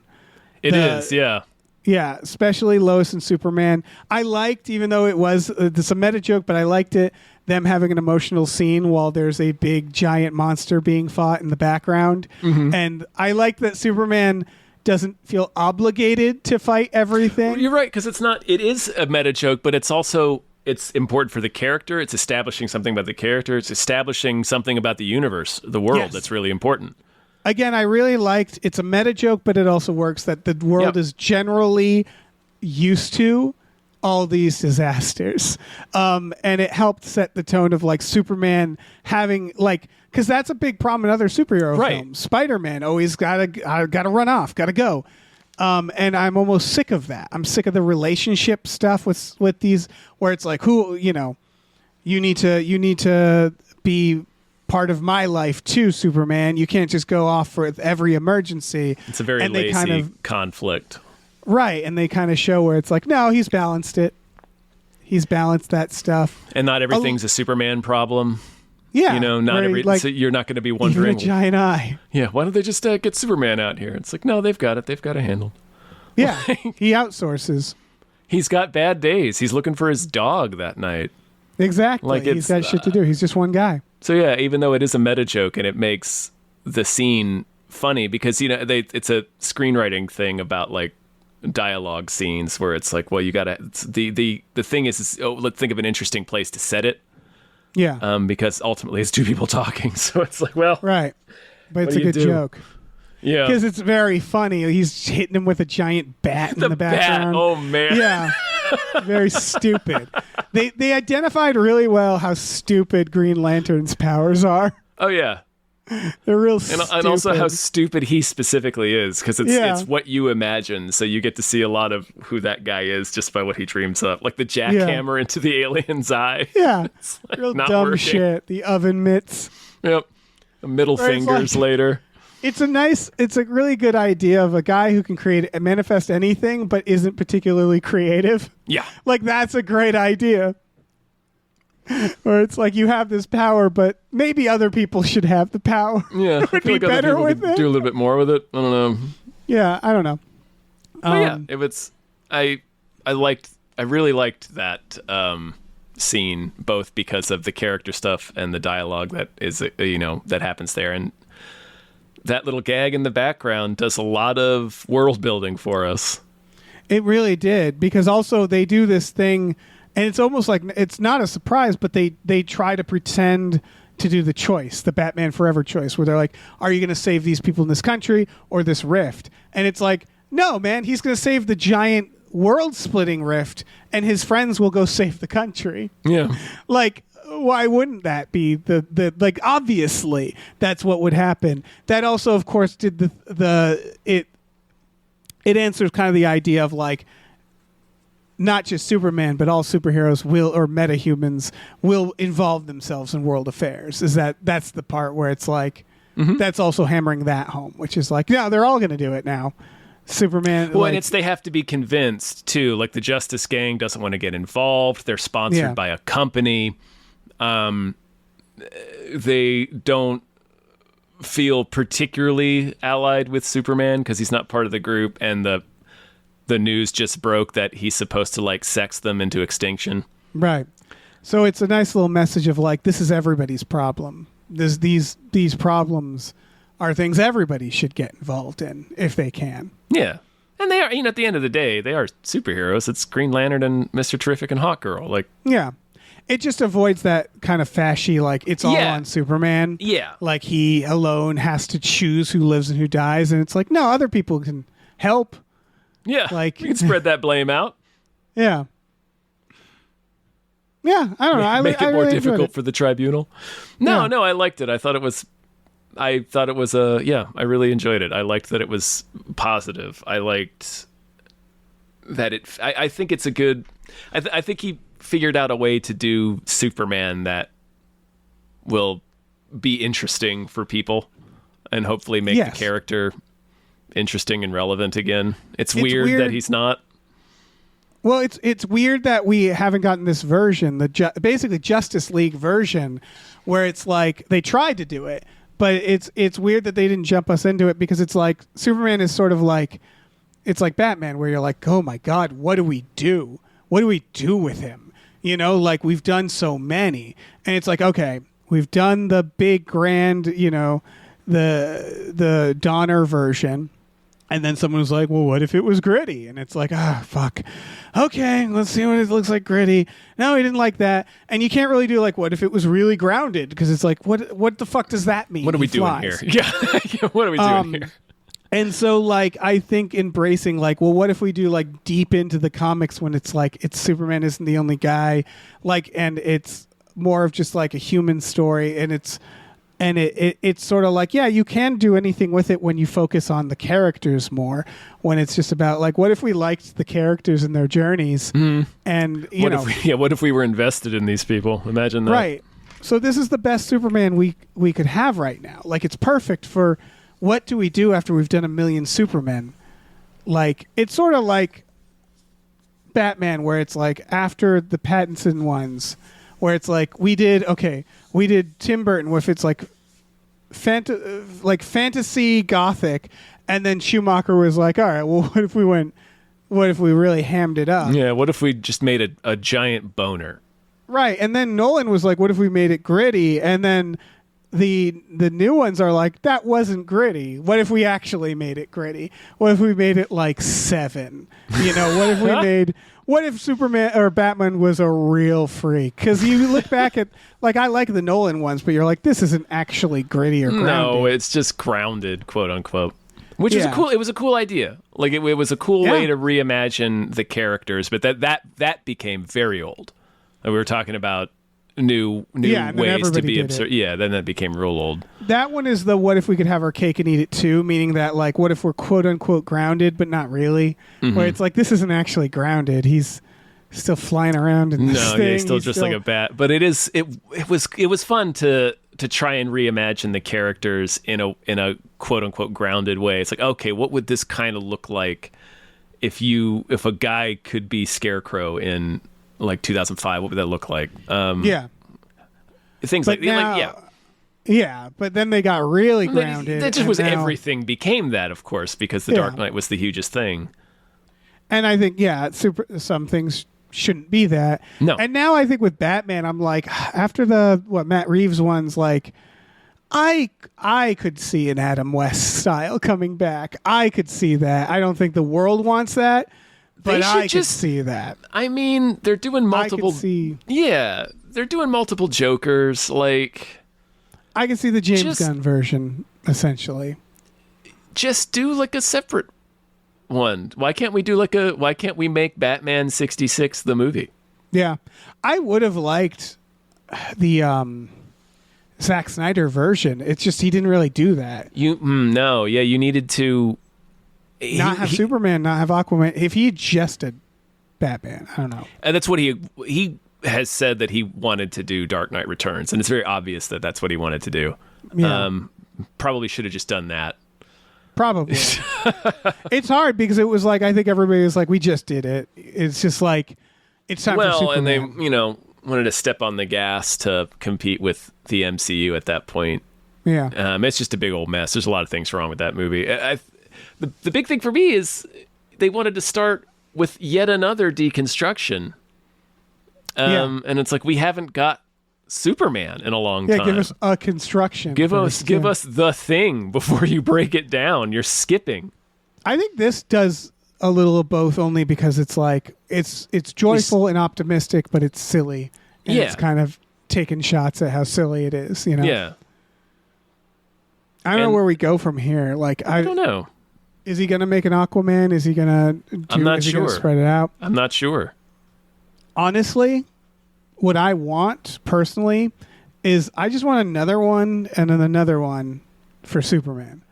It is, yeah. Yeah, especially Lois and Superman. I liked, even though it was it's a meta joke, but I liked it, them having an emotional scene while there's a big giant monster being fought in the background. Mm-hmm. And I like that Superman doesn't feel obligated to fight everything. Well, you're right, because it is a meta joke, but it's also it's important for the character. It's establishing something about the character. It's establishing something about the universe, the world. Yes. That's really important. Again, I really liked, it's a meta joke, but it also works that the world is generally used to all these disasters. And it helped set the tone of like Superman having like, because that's a big problem in other superhero films. Spider-Man always gotta run off, gotta go. And I'm almost sick of that. I'm sick of the relationship stuff with these, where it's like, who, you know, you need to be part of my life too, Superman. You can't just go off for every emergency. It's a very lazy conflict. Right, and they kind of show where it's like, no, he's balanced it. He's balanced that stuff. And not everything's a Superman problem. Yeah. You know, so you're not going to be wondering. Even a giant eye. Yeah, why don't they just get Superman out here? It's like, no, they've got it. They've got it handled. Yeah, he outsources. He's got bad days. He's looking for his dog that night. Exactly. Like he's got shit to do. He's just one guy. So yeah, even though it is a meta joke and it makes the scene funny because, you know, it's a screenwriting thing about like dialogue scenes where it's like, well, you gotta, the thing is let's think of an interesting place to set it. Yeah. Because ultimately it's two people talking. So it's like, well. Right. But it's a good joke. Yeah. Because it's very funny. He's hitting him with a giant bat in the background. Bat. Oh, man. Yeah. Very stupid. They identified really well how stupid Green Lantern's powers are. Oh, yeah. They're real stupid. And also how stupid he specifically is, because it's what you imagine. So you get to see a lot of who that guy is just by what he dreams up. Like the jackhammer into the alien's eye. Yeah. It's like real not dumb working. shit. The oven mitts. Yep. Middle fingers later. It's a really good idea of a guy who can manifest anything, but isn't particularly creative. Yeah. Like, that's a great idea. Where it's like, you have this power, but maybe other people should have the power. Yeah. It would be better with it. Do a little bit more with it. I don't know. Yeah, I don't know. Yeah, it was. I really liked that scene, both because of the character stuff and the dialogue that is, that happens there, and that little gag in the background does a lot of world building for us. It really did, because also they do this thing, and it's almost like it's not a surprise, but they try to pretend to do the choice, the Batman Forever choice, where they're like, are you going to save these people in this country or this rift? And it's like, no, man, he's going to save the giant world-splitting rift, and his friends will go save the country. Yeah. Like, why wouldn't that be the like, obviously that's what would happen. That also, of course, did it answers kind of the idea of like, not just Superman, but all superheroes or metahumans will involve themselves in world affairs. That's the part where it's like, that's also hammering that home, which is like, no, they're all going to do it now. Superman. Well, and they have to be convinced too. Like the Justice Gang doesn't want to get involved. They're sponsored by a company. They don't feel particularly allied with Superman because he's not part of the group, and the news just broke that he's supposed to like sex them into extinction. Right. So it's a nice little message of like, this is everybody's problem. These problems are things everybody should get involved in if they can. Yeah. And they are, at the end of the day, they are superheroes. It's Green Lantern and Mr. Terrific and Hawkgirl. Like, yeah. It just avoids that kind of fashy, like, it's all on Superman. Yeah. Like, he alone has to choose who lives and who dies. And it's like, no, other people can help. Yeah. Like, we can spread that blame out. Yeah. Yeah. I don't know. Make it more really difficult for the tribunal. No, I liked it. I thought it was I really enjoyed it. I liked that it was positive. I liked that I think it's a good, I think he figured out a way to do Superman that will be interesting for people and hopefully make the character interesting and relevant again. It's weird that he's not. Well, it's weird that we haven't gotten this version, basically Justice League version, where it's like they tried to do it, but it's weird that they didn't jump us into it, because it's like Superman is sort of like, it's like Batman, where you're like, oh my God, what do we do? What do we do with him? Like, we've done so many, and it's like, okay, we've done the big grand, the Donner version. And then someone was like, well, what if it was gritty? And it's like, fuck. Okay, let's see what it looks like gritty. No, he didn't like that. And you can't really do like, what if it was really grounded? Because it's like, what the fuck does that mean? What are we doing here? Yeah. What are we doing here? And so, like, I think embracing, like, well, what if we do, like, deep into the comics when it's, like, it's Superman isn't the only guy, like, and it's more of just, like, a human story, and it's sort of like, yeah, you can do anything with it when you focus on the characters more, when it's just about, like, what if we liked the characters and their journeys, and, you know. What if we were invested in these people? Imagine that. Right. So this is the best Superman we could have right now. Like, it's perfect for... What do we do after we've done a million Supermen? Like, it's sort of like Batman, where it's like after the Pattinson ones, where it's like we did Tim Burton, with it's like fantasy gothic, and then Schumacher was like, all right, well, what if we really hammed it up? Yeah, what if we just made a giant boner? Right, and then Nolan was like, what if we made it gritty? And then the new ones are like, that wasn't gritty. What if we actually made it gritty? What if we made it like Seven? You know, what if Superman or Batman was a real freak? Because you look back at, like, I like the Nolan ones, but you're like, this isn't actually gritty or grounded. No, it's just grounded, quote unquote. Which was it was a cool idea. Like, it was a cool way to reimagine the characters, but that became very old. And we were talking about new ways to be absurd. Yeah, then that became real old. That one is the what if we could have our cake and eat it too, meaning that, like, what if we're quote unquote grounded but not really? Where it's like, this isn't actually grounded. He's still flying around in this thing. Yeah, he's still just like a bat. But it was fun to try and reimagine the characters in a quote unquote grounded way. It's like, okay, what would this kind of look like if a guy could be Scarecrow in like 2005? What would that look like? Things but then they got really grounded. That just was everything became that, of course, because the Dark Knight was the hugest thing. And I think some things shouldn't be that. No. And now I think with Batman, I'm like, after the Matt Reeves ones, like, I could see an Adam West style coming back. I could see that. I don't think the world wants that. But I could see that. I mean, they're doing multiple. Yeah, they're doing multiple Jokers. Like, I can see the James Gunn version, essentially. Just do like a separate one. Why can't we make Batman 66 the movie? Yeah, I would have liked the Zack Snyder version. It's just he didn't really do that. You needed to. Not have Superman, not have Aquaman. If he just did Batman, I don't know. And that's what he has said, that he wanted to do Dark Knight Returns, and it's very obvious that that's what he wanted to do. Yeah. Probably should have just done that. Probably. It's hard because it was like, I think everybody was like, we just did it. It's just like, it's time for Superman. And they, wanted to step on the gas to compete with the MCU at that point. Yeah. It's just a big old mess. There's a lot of things wrong with that movie. The big thing for me is they wanted to start with yet another deconstruction. And it's like, we haven't got Superman in a long time. Yeah, give us a construction. Give us the thing before you break it down. You're skipping. I think this does a little of both, only because it's like it's joyful and optimistic, but it's silly. And it's kind of taking shots at how silly it is, Yeah. I don't know where we go from here. Like, I don't know. Is he going to make an Aquaman? Is he going to I'm not sure. Spread it out? I'm not sure. Honestly, what I want personally is I just want another one and then another one for Superman.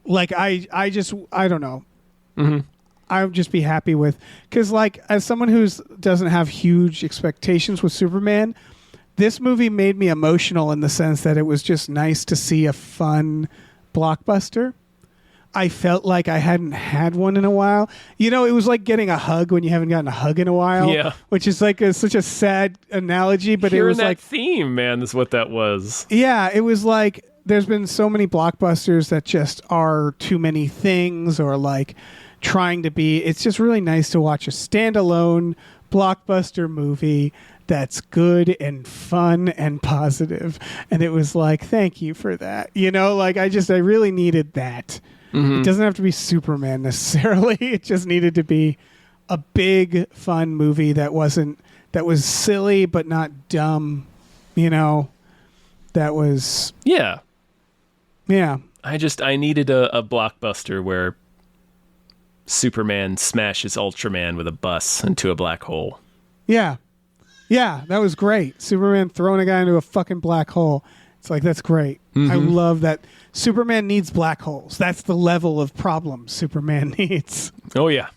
Like, I don't know. Mm-hmm. I would just be happy with, because, like, as someone who doesn't have huge expectations with Superman, this movie made me emotional in the sense that it was just nice to see a fun blockbuster. I felt like I hadn't had one in a while. It was like getting a hug when you haven't gotten a hug in a while. Yeah. Which is like such a sad analogy, but it was that like theme, man, is what that was. Yeah, it was like there's been so many blockbusters that just are too many things, or like trying to be. It's just really nice to watch a standalone blockbuster movie that's good and fun and positive. And it was like, thank you for that. Like I really needed that. It doesn't have to be Superman necessarily. It just needed to be a big, fun movie that was silly but not dumb. That was Yeah. yeah. I needed a blockbuster where Superman smashes Ultraman with a bus into a black hole. Yeah. Yeah, that was great. Superman throwing a guy into a fucking black hole. It's like, that's great. I love that. Superman needs black holes. That's the level of problem Superman needs. Oh, yeah.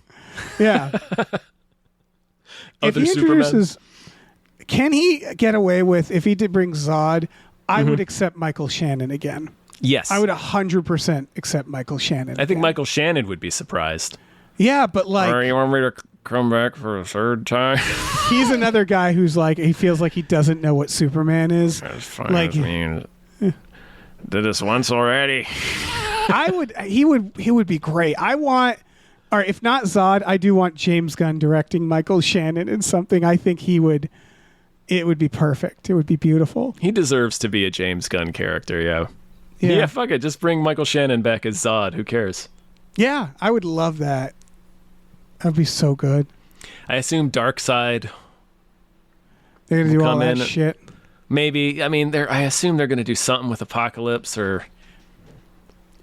Yeah. If Other he Superman? introduces... Can he get away with, if he did bring Zod, I would accept Michael Shannon again. Yes. I would 100% accept Michael Shannon. I think again. Michael Shannon would be surprised. Yeah, but like... You want me to come back for a third time? He's another guy who's like, he feels like he doesn't know what Superman is. That's fine Like- with me. Did this once already. He would be great. Or if not Zod, I do want James Gunn directing Michael Shannon in something. I think it would be perfect. It would be beautiful. He deserves to be a James Gunn character, yeah. Yeah. Yeah, fuck it. Just bring Michael Shannon back as Zod. Who cares? Yeah, I would love that. That'd be so good. I assume Darkseid, They're going to do all come that in- shit. maybe. I mean, I assume they're going to do something with Apocalypse or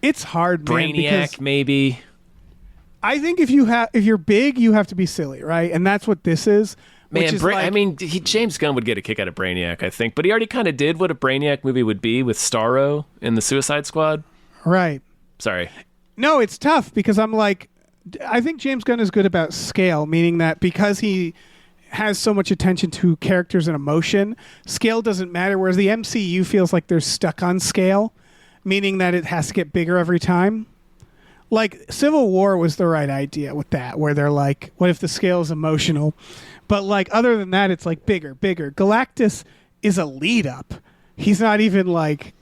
It's hard, man, because Brainiac, maybe. I think if you're big, you have to be silly, right? And that's what this is. Which Man, is like, James Gunn would get a kick out of Brainiac, I think. But he already kind of did what a Brainiac movie would be with Starro in the Suicide Squad. right. Sorry. No, it's tough because I'm like, I think James Gunn is good about scale, meaning that because he has so much attention to characters and emotion, scale doesn't matter. Whereas the MCU feels like they're stuck on scale, meaning that it has to get bigger every time. Like Civil War was the right idea with that, where they're like, what if the scale is emotional? But like, other than that, it's like bigger. Galactus is a lead up. He's not even like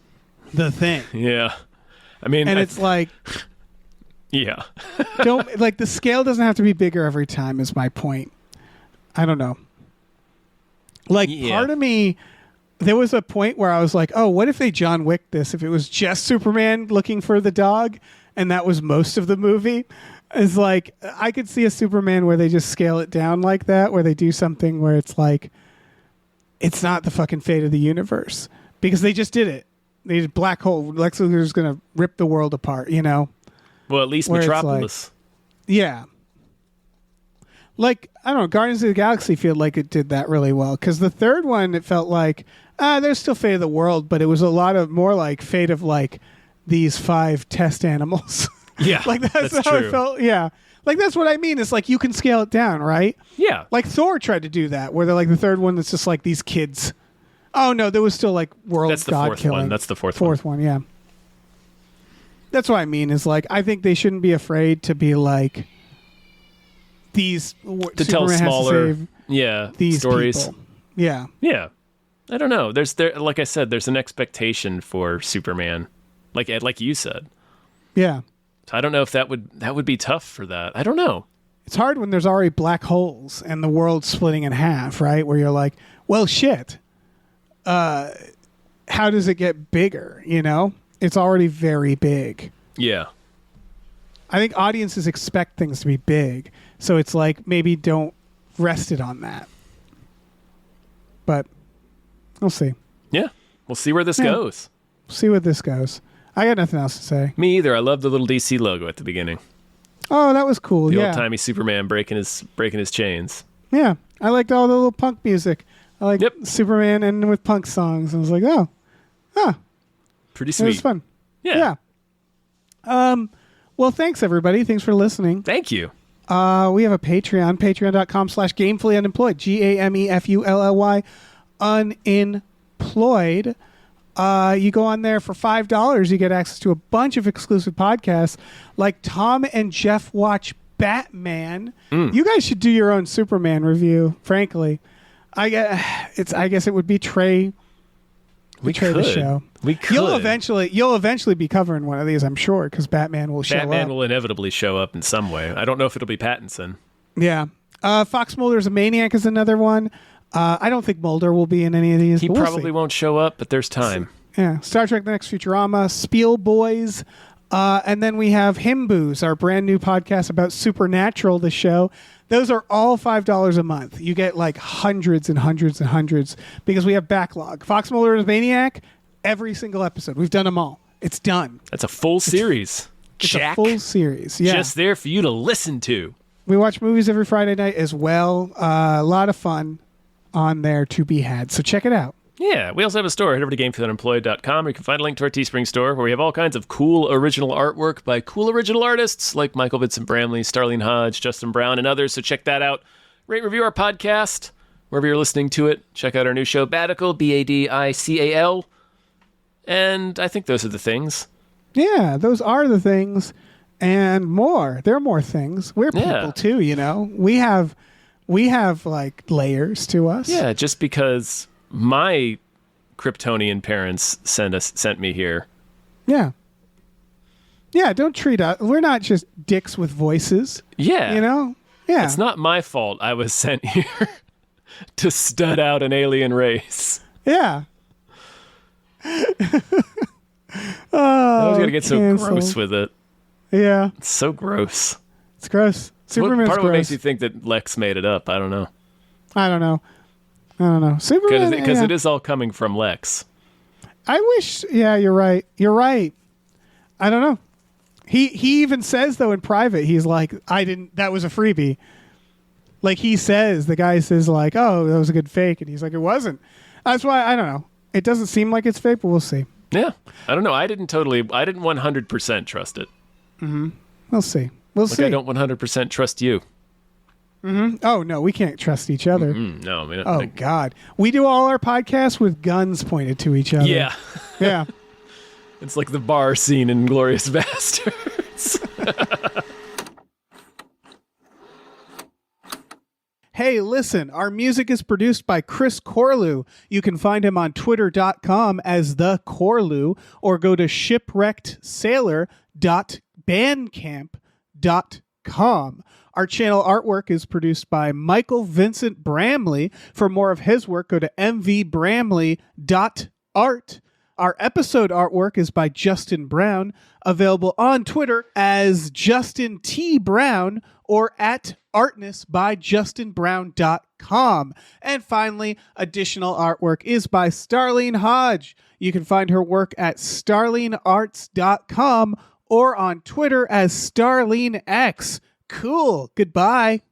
the thing. Yeah. I mean, And it's like, yeah. don't like the scale doesn't have to be bigger every time is my point. I don't know. Like part of me, there was a point where I was like, oh, what if they John Wick this? If it was just Superman looking for the dog and that was most of the movie. It's like, I could see a Superman where they just scale it down like that, where they do something where it's like, it's not the fucking fate of the universe. Because they just did it. They did black hole. Lex Luthor's going to rip the world apart, Well, at least Where it's Metropolis. Yeah. Like, I don't know, Guardians of the Galaxy feel like it did that really well. Because the third one, it felt like, there's still fate of the world, but it was a lot of more like fate of like these 5 test animals. Yeah, like that's how true. it felt. Yeah. Like that's what I mean. It's like you can scale it down, right? Yeah. Like Thor tried to do that, where they're like the third one that's just like these kids. Oh no, there was still like world That's the god fourth killing. one. That's the fourth one. Yeah. That's what I mean. Is like I think they shouldn't be afraid to be like these To tell smaller, these stories. people. Yeah. Yeah. I don't know. Like I said, there's an expectation for Superman, like you said. Yeah. So I don't know if that would be tough for that. I don't know. It's hard when there's already black holes and the world's splitting in half, right? Where you're like, well, shit. How does it get bigger? It's already very big. Yeah. I think audiences expect things to be big. So it's like, maybe don't rest it on that. But we'll see. Yeah. We'll see where this goes. See what this goes. I got nothing else to say. Me either. I love the little DC logo at the beginning. Oh, that was cool. The Yeah. old-timey Superman breaking his chains. Yeah. I liked all the little punk music. I like Yep. Superman ending with punk songs. I was like, Pretty it sweet. was fun. Yeah. Well, thanks everybody. Thanks for listening. Thank you. We have a Patreon, patreon.com/gamefullyunemployed, GAMEFULLY unemployed. You go on there for $5, you get access to a bunch of exclusive podcasts like Tom and Jeff Watch Batman. You guys should do your own Superman review, frankly. I guess it would betray the show. We could. You'll eventually be covering one of these, I'm sure, because Batman will show up. Batman will inevitably show up in some way. I don't know if it'll be Pattinson. Yeah. Fox Mulder's a Maniac is another one. I don't think Mulder will be in any of these. He but we'll probably see. won't show up, but there's time. Yeah. Star Trek: The Next Futurama, Spiel Boys, And then we have Himboos, our brand new podcast about Supernatural, the show. Those are all $5 a month. You get like hundreds and hundreds and hundreds because we have backlog. Fox Mulder is Maniac, every single episode. We've done them all. It's done. That's a full series. It's a full series. Yeah. Just there for you to listen to. We watch movies every Friday night as well. A lot of fun on there to be had. So check it out. Yeah, we also have a store. Head over to gamefulunemployed.com where you can find a link to our Teespring store where we have all kinds of cool original artwork by cool original artists like Michael Vincent Bramley, Starlene Hodge, Justin Brown, and others. So check that out. Rate, review our podcast wherever you're listening to it. Check out our new show, Badical, Badical. And I think those are the things. Yeah, those are the things and more. There are more things. We're people too, you know. We have like layers to us. Yeah, just because my Kryptonian parents sent me here. Yeah. Yeah, don't treat us. We're not just dicks with voices. Yeah. You know? Yeah. It's not my fault I was sent here to stud out an alien race. Yeah. I was going to get canceled. so gross with it. Yeah. It's so gross. It's gross. Superman's part of gross. what makes you think that Lex made it up. I don't know. Superman, Because it is all coming from Lex. I wish. Yeah, you're right. I don't know. He even says though in private, he's like, that was a freebie. Like he says, the guy says like, oh, that was a good fake, and he's like, it wasn't. That's why I don't know. It doesn't seem like it's fake, but we'll see. Yeah, I don't know. I didn't 100% trust it. Mm-hmm. We'll see. We'll see. I don't 100% trust you. Mm-hmm. Oh no, we can't trust each other. Mm-hmm. No, I mean, oh God, we do all our podcasts with guns pointed to each other. Yeah, yeah. It's like the bar scene in Glorious Bastards. Hey, listen, our music is produced by Chris Corlew. You can find him on twitter.com as the Corlew or go to shipwreckedsailor.bandcamp.com. Our channel artwork is produced by Michael Vincent Bramley. For more of his work, go to mvbramley.art. Our episode artwork is by Justin Brown, available on Twitter as Justin T. Brown or at artnessbyjustinbrown.com. And finally, additional artwork is by Starlene Hodge. You can find her work at starlenearts.com or on Twitter as StarleneX. Cool. Goodbye.